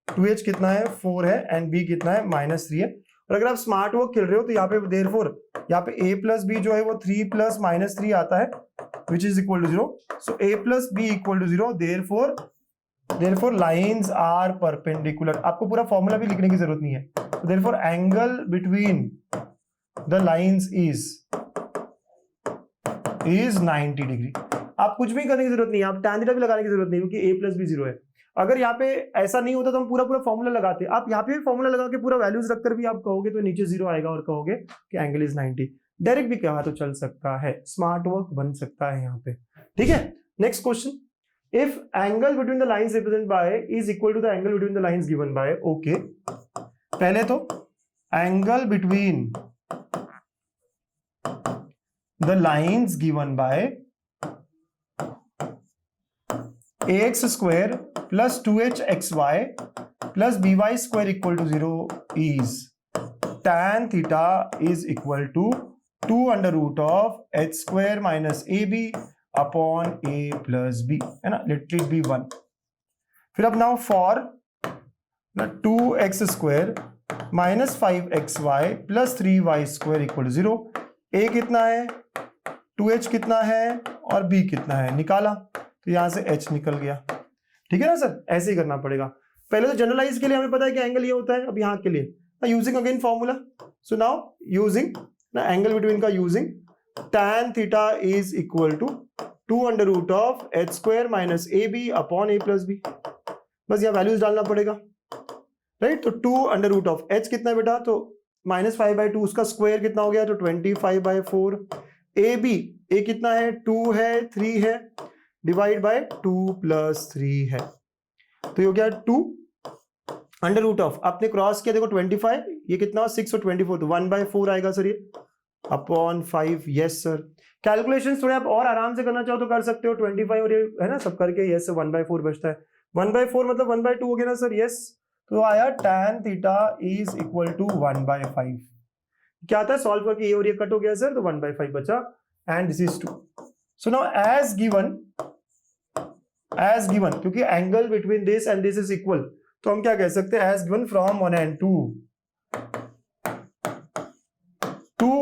2h कितना है 4 है, एंड b कितना है -3 है। और अगर आप स्मार्ट वर्क खेल रहे हो तो यहाँ पे देयरफॉर यहाँ पे a प्लस बी जो है वो 3 प्लस -3 आता है, which is equal to 0। So a plus b equal to 0, therefore lines are perpendicular. आपको पूरा फॉर्मूला भी लिखने की जरूरत नहीं है। Therefore angle between the lines is 90 degree. आप कुछ भी करने की जरूरत नहीं है, आप tan थीटा भी लगाने की जरूरत नहीं, क्योंकि a प्लस बी 0 है। अगर यहाँ पे ऐसा नहीं होता तो हम पूरा फॉर्मूला लगाते, आप यहाँ पे भी फॉर्मूला लगा के पूरा वैल्यूज रखकर भी आप कहोगे तो नीचे 0 आएगा, और कहोगे कि एंगल इज 90। डायरेक्ट भी कहा तो चल सकता है, स्मार्ट वर्क बन सकता है यहाँ पे, ठीक है। Next question, if angle between the lines represented by is equal to the angle between the lines given by, okay, पहले तो angle between the lines given by ax square plus 2hxy plus by square equal to 0 is tan theta is equal to 2 under root of h square minus ab upon a plus b, है ना, let it be 1। फिर अब now for 2x square minus 5xy plus 3y square equal 0, a कितना है 2h कितना है और b कितना है निकाला, तो यहां से h निकल गया, ठीक है ना सर। ऐसे ही करना पड़ेगा। पहले तो जनरलाइज के लिए हमें पता है कि एंगल ये होता है, अब यहाँ के लिए using again formula, so now using angle between का using tan theta is equal to 2 under root of H square minus A B upon A plus b, बस यहाँ वैल्यूज डालना पड़ेगा, राइट। तो 2 अंडर रूट ऑफ एच कितना है बेटा, तो -5/2, उसका स्क्वायर कितना हो गया, तो 25/4। ए बी, ए कितना है 2 है 3 है, डिवाइड बाय 2 + 3 है, तो ये हो गया 2 अंडर रूट ऑफ, आपने क्रॉस किया देखो 25, ये कितना 6 और 24, तो 1/4 आएगा सर ये अपॉन 5। यस सर, कैलकुलेशंस थोड़े आप और आराम से करना चाहो तो कर सकते हो, 25 और ये है ना सब करके, यस 1/4 बचता है, 1/4 मतलब 1/2 हो गया ना सर। यस, तो आया tan theta is equal to 1/5। क्या आता है, सॉल्व करके ये और ये कट हो गया सर, तो 1/5 बचा, and this is 2. So now as given क्योंकि angle between this and this is equal, तो हम क्या कह सकते हैं, as given from 1 and 2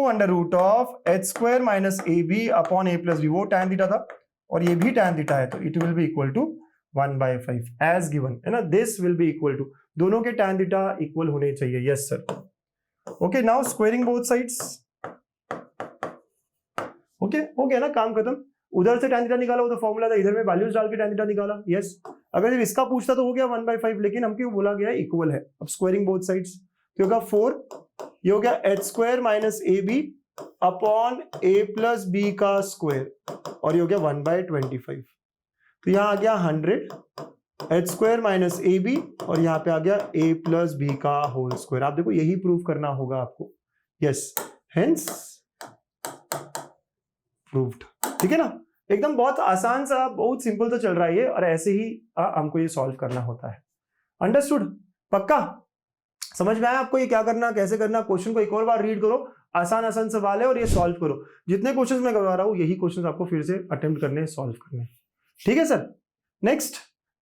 under root of H square minus A B upon A plus B, वो tan थीटा था और ये भी tan थीटा है, तो it will be equal to 1/5 as given है ना. This will be equal to, दोनों के tan थीटा इक्वल होने चाहिए. Yes sir. Okay, now squaring both sides. Okay, हो गया ना, काम खत्म. उधर से tan थीटा निकाला, वो तो फॉर्मूला था, इधर में वैल्यूज डाल के tan थीटा निकाला. यस, अगर सिर्फ इसका पूछता तो हो गया 1/5, लेकिन हमको बोला गया इक्वल है. अब स्क्वायरिंग बोथ साइड्स, तो होगा 4, ये हो गया h square minus A B upon A plus b का स्क्वायर, और ये हो गया 1/25. तो यहां आ गया 100 h square minus A B, और यहां पे आ गया ए प्लस बी का होल स्क्वायर. आप देखो यही प्रूव करना होगा आपको. Yes, hence proved. ठीक है ना, एकदम बहुत आसान सा, बहुत सिंपल तो चल रहा है ये, और ऐसे ही हमको ये सॉल्व करना होता है. अंडरस्टूड? पक्का समझ में आया आपको ये क्या करना, कैसे करना? क्वेश्चन को एक और बार रीड करो, आसान आसान सवाल है और ये सॉल्व करो. जितने क्वेश्चंस मैं करवा रहा हूं यही क्वेश्चंस आपको फिर से अटेम्प्ट करने, सॉल्व करने. ठीक है sir. Next,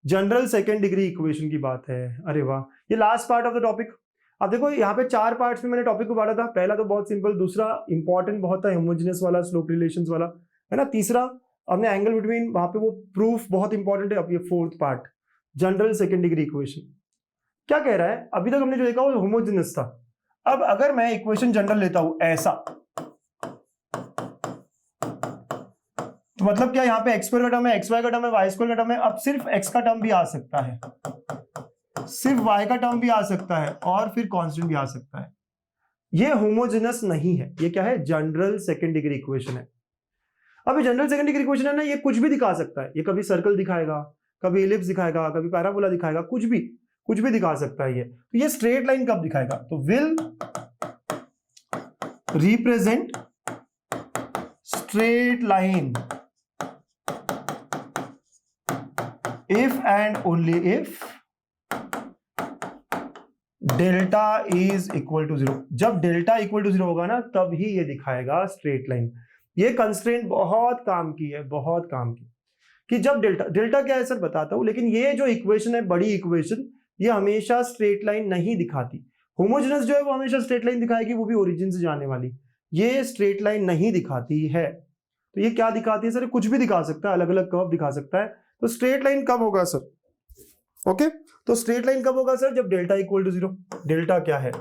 general second degree equation की बात है. अरे वाह, ये last part of the topic. अब देखो यहाँ पे 4 पार्ट्स में मैंने टॉपिक को बांटा था. पहला तो बहुत सिंपल, दूसरा इंपॉर्टेंट बहुत है, होमोजेनियस वाला, स्लोप रिलेशंस वाला, है ना. तीसरा हमने एंगल बिटवीन, वहां पे वो प्रूफ बहुत इंपॉर्टेंट है. अब ये 4th part, general second degree equation. क्या कह रहा है, अभी तक हमने जो देखा वो होमोजेनियस था. अब अगर मैं इक्वेशन जनरल लेता हूं ऐसा, तो मतलब क्या, यहाँ पे एक्स स्क्वायर का टर्म है, एक्स वाई का टर्म है, वाई स्क्वायर का टर्म है. अब सिर्फ एक्स का टर्म भी आ सकता है, सिर्फ वाई का टर्म भी आ सकता है, और फिर कांस्टेंट भी आ सकता है. ये होमोजेनस नहीं है, ये क्या है, जनरल सेकंड डिग्री इक्वेशन है. अब ये जनरल सेकंड डिग्री इक्वेशन है ना, ये कुछ भी दिखा सकता है. ये कभी सर्कल दिखाएगा, कभी एलिप्स दिखाएगा, कभी पैराबोला दिखाएगा, कुछ भी दिखा सकता है ये. तो ये स्ट्रेट लाइन कब दिखाएगा, तो will represent straight line if and only if delta is equal to 0. जब डेल्टा इक्वल टू 0 होगा ना, तब ही ये दिखाएगा स्ट्रेट लाइन. ये कंस्ट्रेंट बहुत काम की है, बहुत काम की, कि जब डेल्टा क्या है सर बताता हूं, लेकिन ये जो इक्वेशन है, बड़ी इक्वेशन, ये हमेशा स्ट्रेट लाइन नहीं दिखाती. होमोजेनस जो है वो हमेशा स्ट्रेट लाइन दिखाएगी, वो भी ओरिजिन से जाने वाली. ये स्ट्रेट लाइन नहीं दिखाती है. तो ये क्या दिखाती है सर, कुछ भी दिखा सकता है, अलग अलग कर्व दिखा सकता है. तो स्ट्रेट लाइन कब होगा सर? ओके, तो स्ट्रेट लाइन कब होगा सर, जब डेल्टा इक्वल टू 0. डेल्टा क्या है,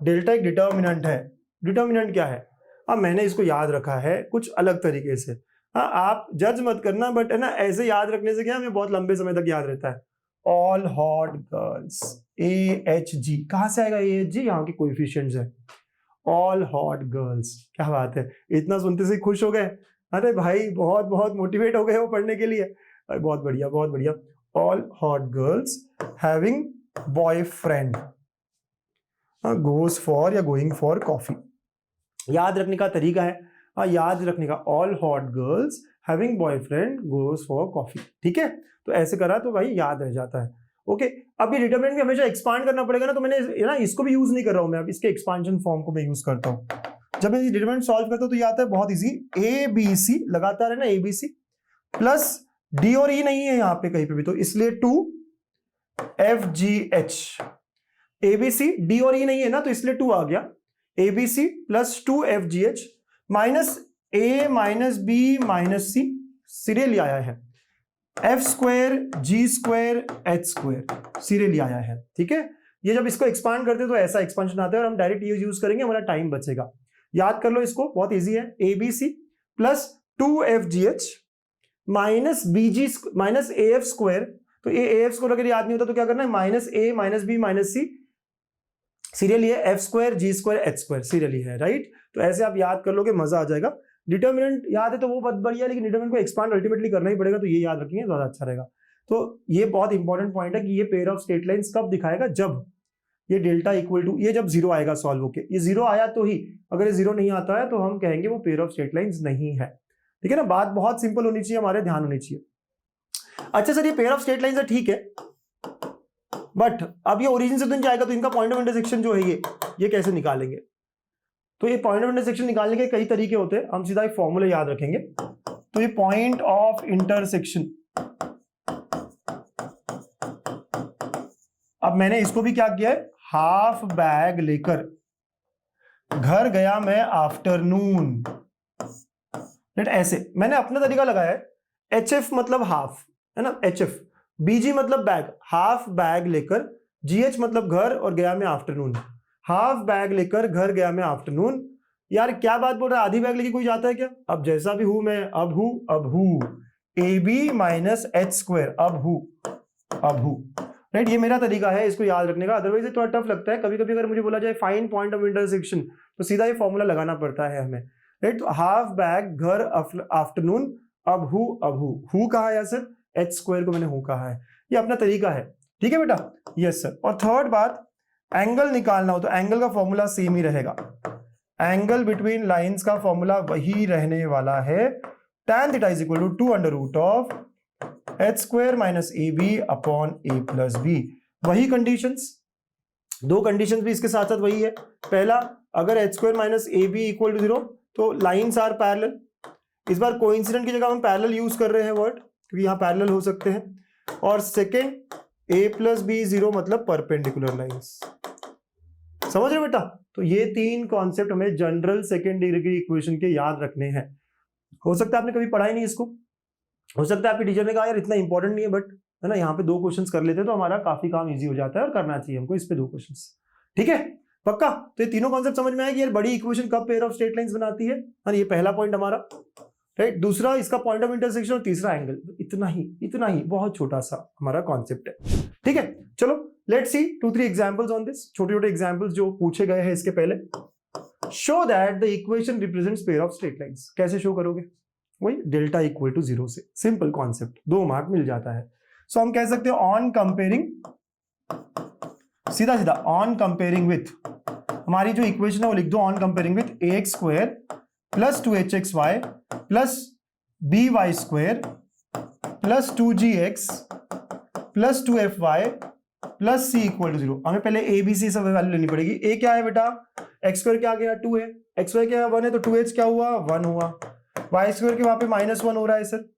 डेल्टा एक डिटर्मिनेंट है. डिटर्मिनेंट क्या है, अब मैंने इसको याद रखा है कुछ अलग तरीके से. हाँ, आप जज मत करना, बट है ना, ऐसे याद रखने से क्या हमें बहुत लंबे समय तक याद रहता है. ऑल हॉट गर्ल्स, AHG, कहां से आएगा AHG, यहाँ के कोएफिशिएंट्स है. ऑल हॉट गर्ल्स, क्या बात है, इतना सुनते से खुश हो गए. अरे भाई बहुत बहुत मोटिवेट हो गए हो पढ़ने के लिए. बहुत बढ़िया, बहुत बढ़िया. All hot girls having boyfriend goes for या गोइंग फॉर कॉफी. याद रखने का तरीका है, याद रखने का, all hot girls having boyfriend goes for coffee. ठीक है, तो ऐसे करा तो भाई याद रह जाता है. ओके, अब ये डिटरमिनेंट भी हमेशा एक्सपांड करना पड़ेगा ना, तो मैंने ना इसको भी यूज नहीं कर रहा हूं मैं, अब इसके एक्सपांशन फॉर्म को मैं यूज करता हूं. जब मैं डिटरमिनेंट सॉल्व करता हूं तो ये आता है बहुत इजी, ABC लगातार है ना, ABC प्लस D और E नहीं है यहाँ पे कहीं पे भी, तो इसलिए 2FGH. ABC D और E नहीं है ना, तो इसलिए 2 आ गया. ABC plus 2FGH minus A minus B minus C, serially आया है. F square G square H square serially आया है. ठीक है, ये जब इसको एक्सपांड करते हैं तो ऐसा एक्सपांशन आता है, और हम डायरेक्ट ये यूज करेंगे, हमारा टाइम बचेगा. याद कर लो इसको, बहुत इजी है. ABC plus 2FGH minus BG minus AF square. तो ये AF स्क्वायर अगर याद नहीं होता तो क्या करना है, minus A minus B minus C, serially है. F square G square H square serially है, राइट. तो ऐसे आप याद कर लोगे, मजा आ जाएगा. डिटर्मिनेंट याद है तो वो बहुत बढ़िया, लेकिन डिटर्मिनेंट को एक्सपांड अल्टीमेटली करना ही पड़ेगा, तो ये याद रखेंगे ज्यादा अच्छा रहेगा. तो ये बहुत इंपॉर्टेंट पॉइंट है कि ये पेयर ऑफ स्ट्रेट लाइंस कब दिखाएगा, जब ये डेल्टा इक्वल टू, ये जब 0 आएगा सॉल्व होके. ये 0 आया तो ही, अगर ये 0 नहीं आता है तो हम कहेंगे वो पेयर ऑफ स्ट्रेट लाइंस नहीं है. ठीक है ना, बात बहुत सिंपल होनी चाहिए, हमारे ध्यान होनी चाहिए. अच्छा सर, ये पेयर ऑफ स्ट्रेट लाइंस है, ठीक है, बट अब ये ओरिजिन से तो नहीं जाएगा, तो इनका पॉइंट ऑफ इंटरसेक्शन जो है ये कैसे निकालेंगे. तो ये पॉइंट ऑफ इंटरसेक्शन निकालने के कई तरीके होते हैं, हम सीधा एक फॉर्मूला याद रखेंगे। तो ये पॉइंट ऑफ इंटरसेक्शन, अब मैंने इसको भी क्या किया है, हाफ बैग लेकर घर गया मैं आफ्टरनून, राइट, ऐसे मैंने अपना तरीका लगाया है। HF मतलब हाफ है ना, HF, BG मतलब बैग, हाफ बैग लेकर, GH मतलब घर और गया मैं आफ्टरनून, हाफ बैग लेकर घर गया मैं आफ्टरनून। यार क्या बात बोल रहा है, आधी बैग लेके कोई जाता है क्या? अब जैसा भी हूं मैं, अब हूं AB माइनस H स्क्वायर, अब हूं, राइट। ये मेरा तरीका है इसको याद रखने का, अदरवाइज थोड़ा टफ लगता है। कभी कभी अगर मुझे बोला जाए फाइंड पॉइंट ऑफ इंटरसेक्शन, तो सीधा ये फॉर्मूला लगाना पड़ता है हमें, राइट। तो हाफ बैग घर आफ्टरनून, अब हूं कहा है सर, H स्क्वायर को मैंने हूं कहा है, ये अपना तरीका है, ठीक है बेटा, यस सर। और थर्ड बात, एंगल निकालना हो तो एंगल का फॉर्मूला सेम ही रहेगा, एंगल बिटवीन लाइंस का फॉर्मूला वही रहने वाला है, tan theta is equal to 2 under root of H square minus AB upon A plus B। वही कंडीशंस, दो कंडीशंस भी इसके साथ साथ वही है। पहला, अगर H square minus AB equal to 0 तो लाइंस आर पैरेलल। इस बार कोइंसिडेंट की जगह हम पैरेलल यूज कर रहे हैं वर्ड, क्योंकि यहाँ पैरेलल हो सकते हैं। और सेकेंड, A प्लस B 0 मतलब परपेंडिकुलर लाइंस। समझ रहे बेटा? तो ये तीन कॉन्सेप्ट हमें जनरल सेकेंड डिग्री इक्वेशन के याद रखने हैं। हो सकता है आपने कभी पढ़ा ही नहीं इसको, हो सकता है आपके टीचर ने कहा यार इतना इंपॉर्टेंट नहीं है, बट है ना, यहाँ पे 2 क्वेश्चंस कर लेते तो हमारा काफी काम इजी हो जाता है, और करना चाहिए हमको इस पे 2 क्वेश्चंस, ठीक है पक्का। तो ये तीनों कॉन्सेप्ट समझ में आया कि यार बड़ी इक्वेशन कब पेयर ऑफ स्ट्रेट लाइंस बनाती है, ये पहला पॉइंट हमारा, राइट। दूसरा इसका पॉइंट ऑफ इंटरसेक्शन, और तीसरा एंगल। इतना ही बहुत छोटा सा हमारा कॉन्सेप्ट है, ठीक है। चलो let's see 2-3 examples on this, छोटे-छोटे एग्जांपल्स जो पूछे गए हैं इसके पहले। Show that the equation represents pair of straight lines. कैसे शो करोगे? वही डेल्टा इक्वल टू 0 से, सिंपल कॉन्सेप्ट, 2 मार्क मिल जाता है। सो हम कह सकते हैं ऑन कंपेयरिंग, सीधा ऑन कंपेयरिंग विथ, हमारी जो इक्वेशन है वो लिख दो, on comparing with ax square plus 2hxy plus by square plus 2gx plus 2fy plus c equal to 0। हमें पहले a b c सब वैल्यू लेनी पड़ेगी। a क्या है बेटा? x स्क्वायर क्या गया? 2 है, xy क्या है? 1 है, तो 2h क्या हुआ? 1 हुआ। y स्क्वायर के वहां पे -1 हो रहा है सर,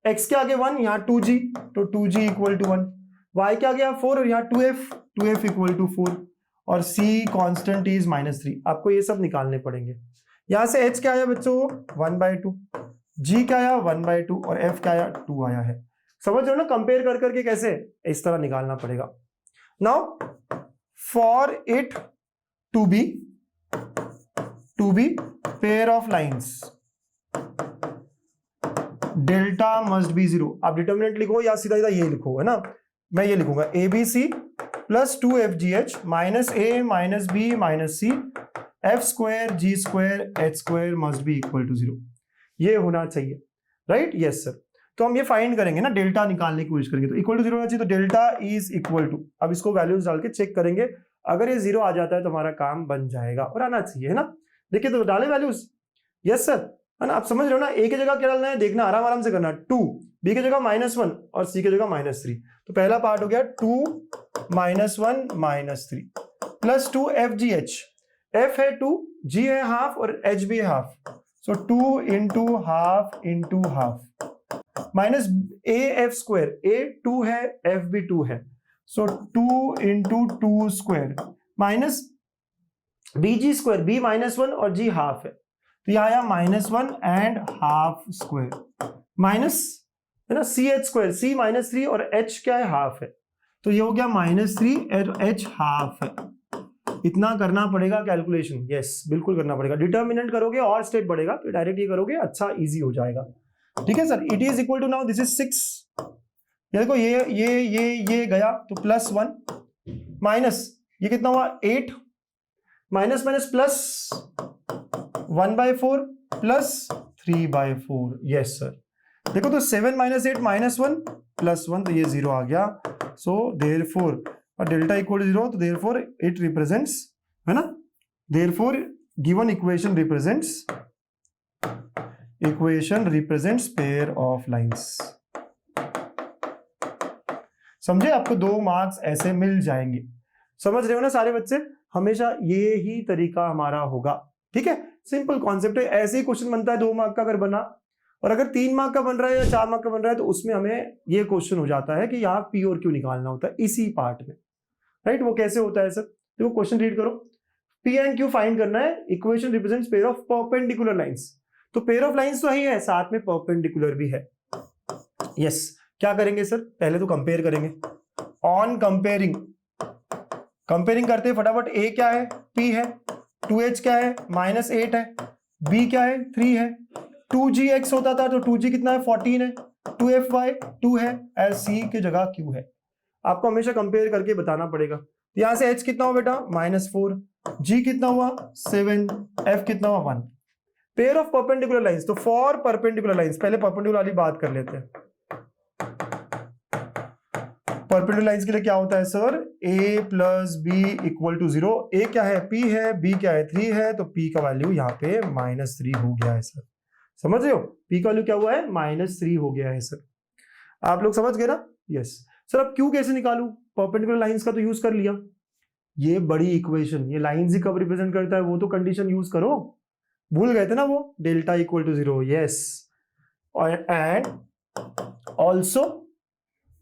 x के आगे 1, यहाँ 2g, तो 2g इक्वल टू 1, y के आगे 4 और यहाँ 2f इक्वल टू 4, और c कांस्टेंट इज -3। आपको ये सब निकालने पड़ेंगे। यहां से h क्या आया बच्चों? 1/2, g क्या आया? 1/2, और f क्या आया? 2 आया है। समझ रहे हो ना, कंपेयर कर करके कैसे इस तरह निकालना पड़ेगा। Now for it to be pair of lines, delta must be 0। आप डिटर्मिनेंट लिखो या सीधा ये लिखो, है ना, मैं ये लिखूंगा ABC plus 2FGH minus A minus B minus C F square G square H square must be equal to 0। ये होना चाहिए, राइट, यस सर। तो हम ये फाइंड करेंगे ना, डेल्टा निकालने की कोशिश करेंगे, तो इक्वल टू 0 होना चाहिए, तो डेल्टा इज इक्वल टू, अब इसको वैल्यूज डाल के चेक करेंगे, अगर ये 0 आ जाता है तो हमारा काम बन जाएगा, और आना चाहिए, है ना। देखिए तो डाले वैल्यूज, यस सर, है ना। आप समझ रहे हो ना, ए की जगह क्या डालना है, देखना आराम आराम से करना, 2, बी की जगह -1 और सी की जगह -3। तो पहला पार्ट हो गया 2 -1 -3 प्लस 2FGH, F है 2, G है हाफ और H भी है half, so 2 into half minus AF square, A 2 है F भी 2 है, सो 2 into 2 square minus BG square, B -1 और G हाफ है, तो यह आया -1 एंड हाफ स्क्वायर माइनस, है ना, CH स्क्वायर, C -3 और H क्या है? हाफ है, तो ये हो गया -3 और H हाफ है। इतना करना पड़ेगा कैलकुलेशन, यस बिल्कुल करना पड़ेगा। डिटर्मिनेंट करोगे और स्टेप बढ़ेगा, तो डायरेक्ट ये करोगे, अच्छा इजी हो जाएगा, ठीक है sir. It is equal to, now this is 6, ये देखो ये गया तो +1 माइनस ये कितना हुआ 8 minus minus plus 1/4 plus 3/4, yes sir. देखो तो 7 - 8 -1 +1, तो ये 0 आ गया, सो देयरफॉर और डेल्टा इक्वल टू 0, तो देयरफॉर इट रिप्रेजेंट्स, है ना, therefore given equation represents pair of lines. समझे? आपको 2 मार्क्स ऐसे मिल जाएंगे। समझ रहे हो ना सारे बच्चे? हमेशा ये ही तरीका हमारा होगा, ठीक है, सिंपल कॉन्सेप्ट है। ऐसे ही क्वेश्चन बनता है 2 मार्क का अगर बना, और अगर 3 मार्क का बन रहा है या 4 मार्क का बन रहा है तो उसमें हमें ये क्वेश्चन हो जाता है कि यहाँ पी और क्यू निकालना होता है इसी पार्ट में, राइट। वो कैसे होता है सर, देखो क्वेश्चन रीड करो, पी एंड क्यू फाइंड करना है, equation represents pair of perpendicular lines. तो पेयर ऑफ लाइंस तो ही है, साथ में परपेंडिकुलर भी है। यस, क्या करेंगे सर, पहले तो कंपेयर करेंगे। ऑन कंपेयरिंग, कंपेयरिंग करते हैं फटाफट। ए क्या है, पी है, 2h क्या है, -8 है, बी क्या है, 3 है, 2gx होता था तो 2g कितना है, 14 है, 2fy 2 है, एज सी की जगह q है। आपको हमेशा कंपेयर करके बताना पड़ेगा। यहां से h कितना हुआ बेटा, -4, g कितना हुआ 7, f कितना हुआ 1। पेयर ऑफ परपेंडिकुलर लाइंस, तो फॉर परपेंडिकुलर लाइंस, पहले परपेंडिकुलर वाली बात कर लेते हैं। परपेंडिकुलर लाइंस के लिए क्या होता है sir, a plus b equal to 0। a क्या है, p है, b क्या है, 3 है, तो p का वैल्यू यहाँ पे -3 हो गया है सर। समझ रहे हो, p का वैल्यू क्या हुआ है, -3 हो गया है सर। आप लोग समझ गए ना। यस सर, अब q कैसे निकालू, परपेंडिकुलर लाइंस का तो यूज कर लिया, ये बड़ी इक्वेशन, ये लाइंस ही कब रिप्रेजेंट करता है, वो तो कंडीशन यूज करो, भूल गए थे ना वो, delta equal to 0। Yes, and also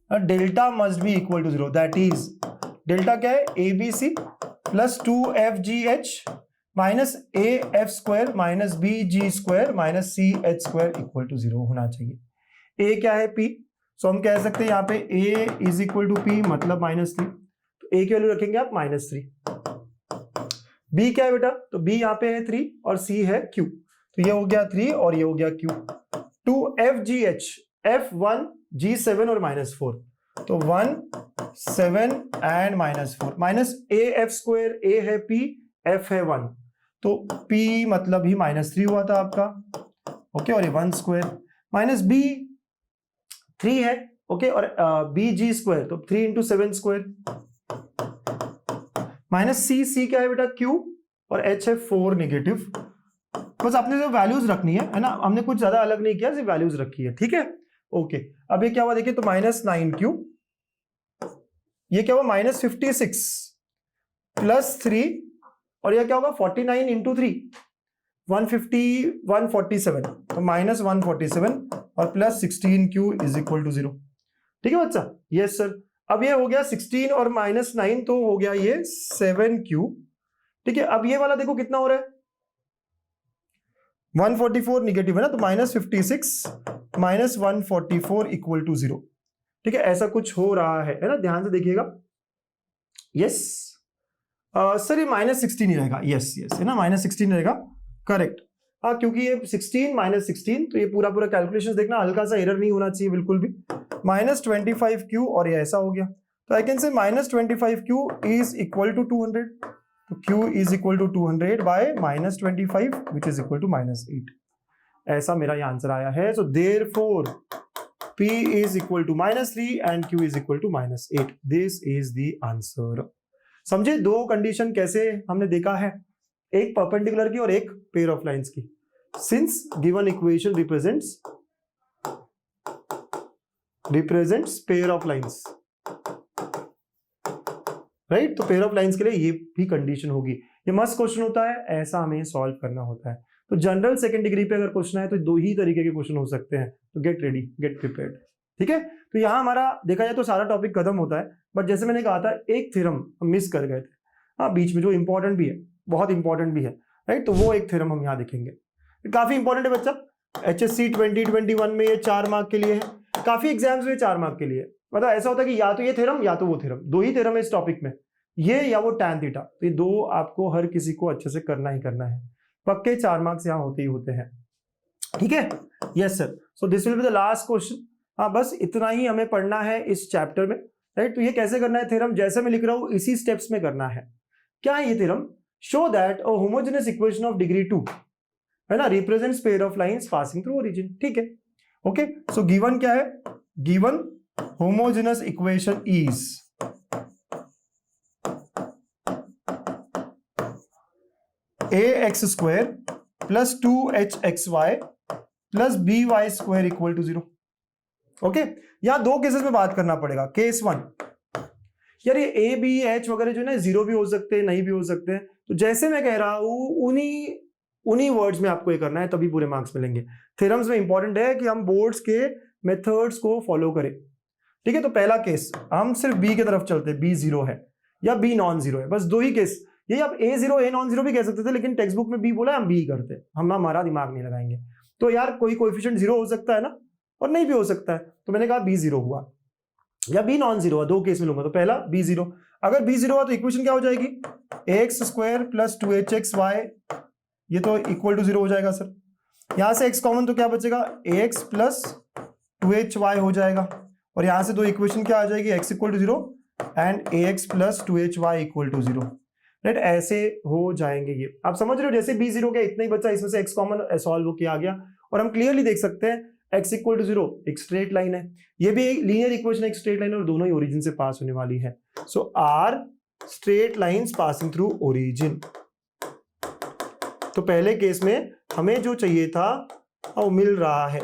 delta must be equal to 0, that is delta क्या है, ABC plus 2FGH minus AF² minus BG² minus CH² equal to 0 होना चाहिए। A क्या है, P, सो हम कह सकते हैं यहाँ पे A is equal to P मतलब -3, तो A की वैल्यू रखेंगे आप -3। B क्या है बेटा, तो B यहाँ पे है 3 और C है Q, तो ये हो गया 3 और ये हो गया Q। 2FGH, F1 G7 और -4, तो 1 7 एंड -4 माइनस AF², A है P, F है 1, तो P मतलब ही -3 हुआ था आपका, ओके, और ये 1² माइनस B 3 है, ओके, और BG², तो 3 इंटू 7² माइनस C क्या है बेटा, Q, और H है 4 नेगेटिव। बस आपने जो वैल्यूज रखनी है ना, हमने कुछ ज्यादा अलग नहीं किया, सिर्फ वैल्यूज रखी है, ठीक है, ओके। अब ये क्या हुआ देखिए, तो -9Q, ये क्या हुआ -56 प्लस 3, और ये क्या होगा 49 इंटू 3 147, तो -147 और plus 16Q is equal to 0। ठीक है बच्चा, यस सर। अब ये हो गया 16 और -9, तो हो गया ये 7Q। ठीक है, अब ये वाला देखो कितना हो रहा है, 144 निगेटिव है ना, तो -56 माइनस 144 इक्वल टू 0। ठीक है, ऐसा कुछ हो रहा है ना, ध्यान से देखिएगा। यस सर, ये -16 ही रहेगा, यस यस है ना, -16 रहेगा, करेक्ट। हाँ, क्योंकि ये 16 -16, तो ये पूरा कैलकुलेशन देखना, हल्का सा एरर नहीं होना चाहिए बिल्कुल भी। -25Q और ये ऐसा हो गया, तो आई कैन से -25Q इज इक्वल टू 200, तो Q is equal to 200 by -25 which is equal to -8। ऐसा मेरा ये आंसर आया है। So therefore P is equal to -3 and Q is equal to -8. This is the answer. समझे दो कंडीशन कैसे हमने देखा है, एक परपेंडिकुलर की और एक पेयर ऑफ लाइंस की। Since given equation represents pair of lines, right, तो पेयर ऑफ लाइंस के लिए ये भी कंडीशन होगी। ये मस्ट क्वेश्चन होता है, ऐसा हमें सॉल्व करना होता है। तो जनरल सेकंड डिग्री पे अगर क्वेश्चन है तो दो ही तरीके के क्वेश्चन हो सकते हैं, तो गेट रेडी, गेट प्रिपेयर्ड। ठीक है, तो यहाँ हमारा देखा जाए तो सारा टॉपिक खत्म होता है, बट जैसे मैंने कहा था एक थ्योरम हम मिस कर गए थे, हाँ, बीच में, जो इंपॉर्टेंट भी है, बहुत इंपॉर्टेंट भी है, राइट, तो वो एक थ्योरम हम यहाँ देखेंगे, काफी इंपॉर्टेंट है बच्चा। HSC 2021 में ये 4 मार्क के लिए है, काफी एग्जाम्स में 4 मार्क के लिए, मतलब ऐसा होता है कि या तो ये थ्योरम या तो वो थ्योरम, दो ही थ्योरम है इस टॉपिक में, ये या वो tan थीटा, तो ये दो आपको हर किसी को अच्छे से करना ही करना है, पक्के 4 मार्क्स यहाँ होते ही होते हैं। ठीक है, yes sir. So this will be the last question. हाँ, बस इतना ही हमें पढ़ना है इस चैप्टर में, राइट। तो ये कैसे करना है थ्योरम, जैसे मैं लिख रहा हूं इसी स्टेप्स में करना है। क्या है ये theorem, show that a homogeneous equation of degree 2 है ना, represents pair of lines passing through origin. ठीक है, ओके। सो गिवन क्या है, given homogeneous equation is ax² plus 2hxy plus by² equal to 0। Okay, यहां दो केसेस में बात करना पड़ेगा। केस 1, यार ये a b h वगैरह जो है ना, 0 भी हो सकते हैं, नहीं भी हो सकते हैं, तो जैसे मैं कह रहा हूं उन्हीं उन्हीं वर्ड्स में आपको ये करना है, तभी पूरे मार्क्स मिलेंगे। थ्योरम्स में इंपॉर्टेंट है कि हम बोर्ड्स के मेथड्स को फॉलो करें, ठीक है। तो पहला केस हम सिर्फ बी की तरफ चलते हैं, बी जीरो है या बी नॉन जीरो है, बस दो ही केस। ये आप ए जीरो ए नॉन जीरो भी कह सकते थे, लेकिन टेक्स्ट बुक में बी बोला, हम बी करते, हम हमारा दिमाग नहीं लगाएंगे। तो यार कोई कोएफिशिएंट जीरो हो सकता है ना, और नहीं भी हो सकता है, तो मैंने कहा बी जीरो हुआ या बी नॉन जीरो हुआ, दो केस में लूंगा। तो पहला बी जीरो, अगर बी जीरो हुआ तो इक्वेशन क्या हो जाएगी, एक्स स्क्वायर प्लस 2hxy, ये तो इक्वल टू जीरो हो जाएगा सर। यहां से x कॉमन तो क्या बचेगा, ax प्लस 2hy हो जाएगा, और यहां से दो इक्वेशन क्या आ जाएगी, x equal to zero and ax plus 2hy equal to zero, right. ऐसे हो जाएंगे ये, आप समझ रहे हो। जैसे b जीरो का इतना ही बचा, इसमें से x कॉमन सॉल्व किया गया, और हम क्लियरली देख सकते हैं x इक्वल टू जीरो एक स्ट्रेट लाइन है, ये भी एक लीनियर इक्वेशन, एक स्ट्रेट लाइन, और दोनों ही ओरिजिन से पास होने वाली है। So are straight lines passing through origin. तो पहले केस में हमें जो चाहिए था वो मिल रहा है,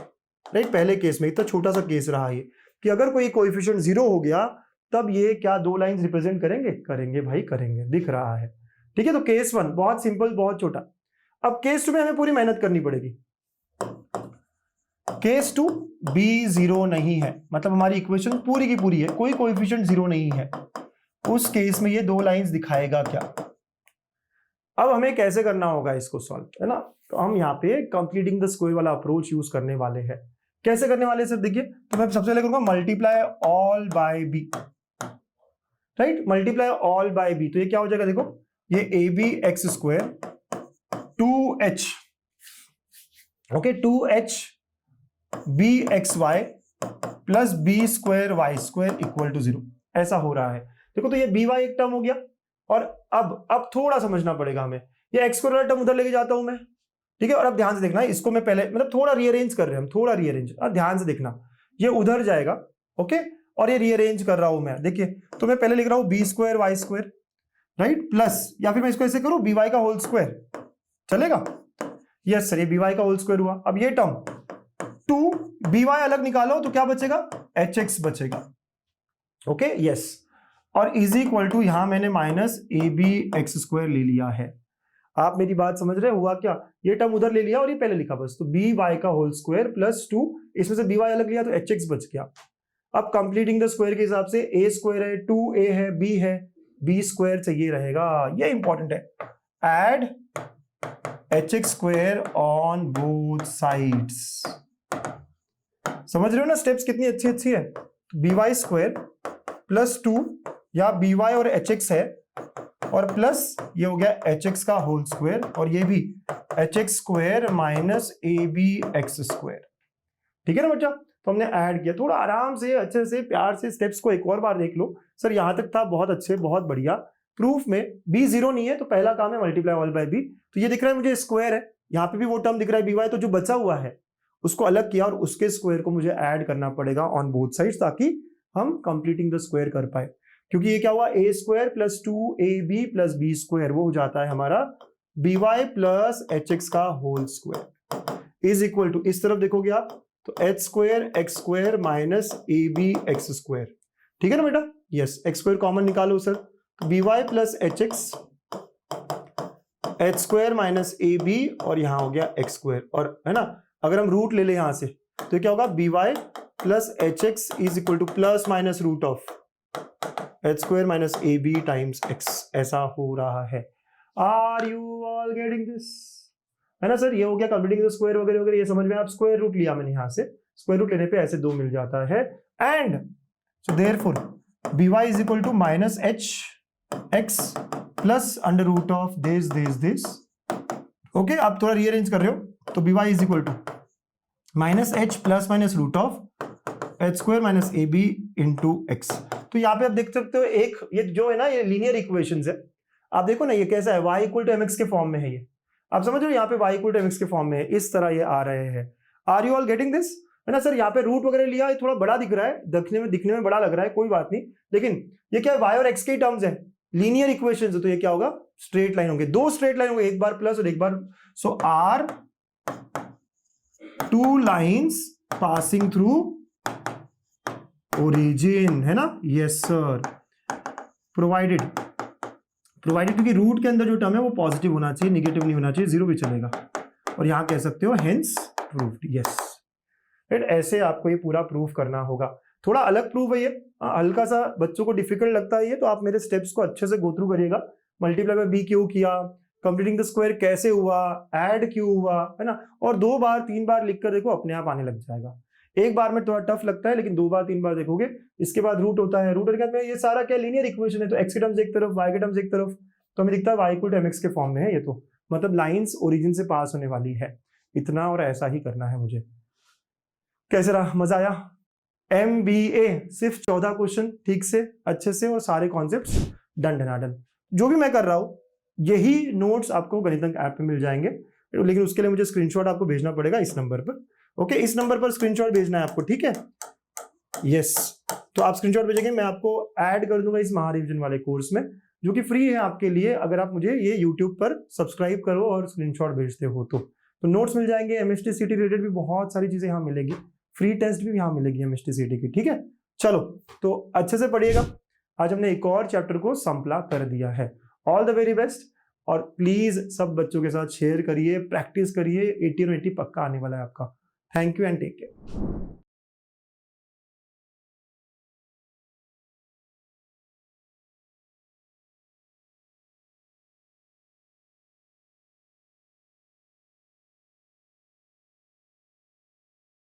राइट। पहले केस में इतना छोटा सा केस रहा ये कि अगर कोई कोएफिशिएंट जीरो हो गया तब ये क्या दो लाइंस रिप्रेजेंट करेंगे, करेंगे भाई करेंगे, दिख रहा है, ठीक है। तो केस वन बहुत सिंपल, बहुत छोटा। अब केस टू में हमें पूरी मेहनत करनी पड़ेगी। केस टू बी जीरो नहीं है, मतलब हमारी इक्वेशन पूरी की पूरी है, कोई कोएफिशिएंट जीरो नहीं है, उस केस में ये दो लाइंस दिखाएगा क्या। अब हमें कैसे करना होगा इसको सॉल्व, है ना। तो हम यहाँ पे कंप्लीटिंग द स्क्वायर वाला अप्रोच यूज करने वाले हैं। कैसे करने वाले सर, देखिए। तो मैं सबसे पहले करूंगा multiply all by b, right. Multiply all by b, तो ये क्या हो जाएगा, देखो ये a B x square 2h, okay, 2h b x y plus B square y square equal to zero, ऐसा हो रहा है। देखो तो ये बी वाई एक टर्म हो गया, और अब थोड़ा समझना पड़ेगा हमें, ये एक्स स्क्वायर वाला टर्म उधर लेके जाता हूं मैं, ठीक है। और अब ध्यान से देखना, इसको मैं पहले मतलब थोड़ा रीअरेंज कर रहे हैं हम, थोड़ा रीअरेंज, ध्यान से देखना, ये उधर जाएगा, ओके, और ये रीअरेंज कर रहा हूं मैं, देखिए। तो मैं पहले लिख रहा हूं b square y square, right, plus, या फिर मैं इसको ऐसे करूं बी वाई का होल स्क्वायर, चलेगा। यस सर, ये बी वाई का होल स्क्वायर हुआ। अब ये टर्म 2 बी वाई अलग निकालो तो क्या बचेगा, एच एक्स बचेगा, ओके, यस। और इज इक्वल टू यहां मैंने minus A B x square ले लिया है। आप मेरी बात समझ रहे, हुआ क्या, ये टर्म उधर ले लिया और ये पहले लिखा बस, तो बी वाई का होल स्क्वायर प्लस 2, इसमें से बी वाई अलग लिया तो एच एक्स बच गया। अब कंप्लीटिंग द स्क्वायर के हिसाब से ए स्क्वायर है, 2a है, b है, बी स्क्वायर चाहिए रहेगा, ये इंपॉर्टेंट है। Add h x square on both sides, समझ रहे हो ना स्टेप्स कितनी अच्छी अच्छी है। बी वाई स्क्वायर प्लस 2, या बी वाई और एच एक्स है, और प्लस ये हो गया एच एक्स का होल स्क्वायर, और ये भी h x square minus A B x square, ठीक है ना बच्चा। तो हमने ऐड किया, थोड़ा आराम से अच्छे से प्यार से स्टेप्स को एक और बार देख लो। सर यहां तक था, बहुत अच्छे, बहुत बढ़िया। प्रूफ में बी जीरो नहीं है, तो पहला काम है मल्टीप्लाई ऑल बाय बी। तो ये दिख रहा है मुझे स्क्वायर है, यहाँ पे भी वो टर्म दिख रहा है बी वाई, तो जो बचा हुआ है उसको अलग किया और उसके स्क्वायर को मुझे ऐड करना पड़ेगा ऑन बोथ साइड्स, ताकि हम कंप्लीटिंग द स्क्वायर कर पाए। क्योंकि ये क्या हुआ, A square plus 2ab plus B square, वो हो जाता है हमारा B Y plus H x का whole square is equal to, इस तरफ देखोगे आप तो H square X square minus A B x square, ठीक है ना बेटा। यस, एक्स स्क्वायर कॉमन निकालो सर, तो B Y plus H X, H square minus A B, और यहां हो गया एक्स स्क्वायर, और है ना, अगर हम रूट ले ले यहां से तो क्या होगा, b Y plus H x is equal to plus minus root of H square minus A b times x, ऐसा हो रहा है। Are you all getting this, है ना सर। ये हो गया कंप्लीटिंग द स्क्वायर वगैरह वगैरह, ये समझ में। आप स्क्वायर रूट लिया मैंने, यहां से स्क्वायर रूट लेने पे ऐसे 2 मिल जाता है। And so therefore b y is equal to minus h x plus under root of this, okay. आप थोड़ा रीअरेंज कर रहे हो, तो B y is equal to minus h plus minus root of H square minus A b into x. तो यहाँ पे आप देख सकते हो एक, ये जो है ना, ये लीनियर इक्वेशंस है। आप देखो ना ये कैसा है, y इक्वल टू mx के फॉर्म में है ये, आप समझ रहे हो, यहाँ पे y इक्वल टू mx के फॉर्म में है, इस तरह ये आ रहे हैं। Are you all getting this, है ना सर। यहाँ पे रूट वगैरह लिया, ये थोड़ा बड़ा दिख रहा है, दिखने में बड़ा लग रहा है, कोई बात नहीं, लेकिन ये क्या है, y और x के टर्म्स है, लीनियर इक्वेशंस है, तो ये क्या होगा, स्ट्रेट लाइन होंगे, 2 स्ट्रेट लाइन होंगे, एक बार प्लस और एक बार। So are 2 lines passing through origin, है ना। यस सर, प्रोवाइडेड क्योंकि रूट के अंदर जो टर्म है वो पॉजिटिव होना चाहिए, निगेटिव नहीं होना चाहिए, जीरो भी चलेगा। और यहाँ कह सकते हो हेंस प्रूव्ड, यस। राइट, ऐसे आपको ये पूरा प्रूव करना होगा। थोड़ा अलग प्रूफ है ये, हल्का सा बच्चों को डिफिकल्ट लगता है ये, तो आप मेरे स्टेप्स को अच्छे से गो थ्रू करिएगा। मल्टीप्लाई बाय बी क्यों किया, कंप्लीटिंग द स्क्वायर कैसे हुआ, ऐड क्यों हुआ, है ना, और 2 बार 3 बार लिख कर देखो, अपने आप आने लग जाएगा। एक बार में थोड़ा टफ लगता है, लेकिन 2 बार 3 बार देखोगे। इसके बाद रूट होता है, रूट के बाद में ये सारा क्या लीनियर इक्वेशन है, तो एक्स के टर्म्स एक तरफ, वाई के टर्म्स एक तरफ, तो हमें दिखता है वाई इक्वल टू mx के फॉर्म में है ये, तो मतलब लाइंस ओरिजिन से पास होने वाली है, इतना और ऐसा ही करना है मुझे। कैसे रहा, मजा आया? MBA सिर्फ 14 क्वेश्चन ठीक से अच्छे से और सारे कॉन्सेप्ट्स डन डनाडन। जो भी मैं कर रहा हूं यही नोट्स आपको गणितंक ऐप पे मिल जाएंगे, लेकिन उसके लिए मुझे स्क्रीनशॉट आपको भेजना पड़ेगा इस नंबर पर। ओके, इस नंबर पर स्क्रीनशॉट भेजना है आपको, ठीक है? यस, तो आप स्क्रीनशॉट भेजेंगे, मैं आपको ऐड कर दूंगा इस महारिविजन वाले कोर्स में, जो कि फ्री है आपके लिए, अगर आप मुझे ये यूट्यूब पर सब्सक्राइब करो और स्क्रीनशॉट भेजते हो तो नोट्स मिल जाएंगे। MST CT रिलेटेड भी बहुत सारी चीजें यहाँ मिलेगी, फ्री टेस्ट भी यहाँ मिलेगी MST CT की, ठीक है? चलो, तो अच्छे से पढ़िएगा। आज हमने एक और चैप्टर को संपला कर दिया है। ऑल द वेरी बेस्ट, और प्लीज सब बच्चों के साथ शेयर करिए, प्रैक्टिस करिए, 80 और 80 पक्का आने वाला है आपका। Thank you and take care.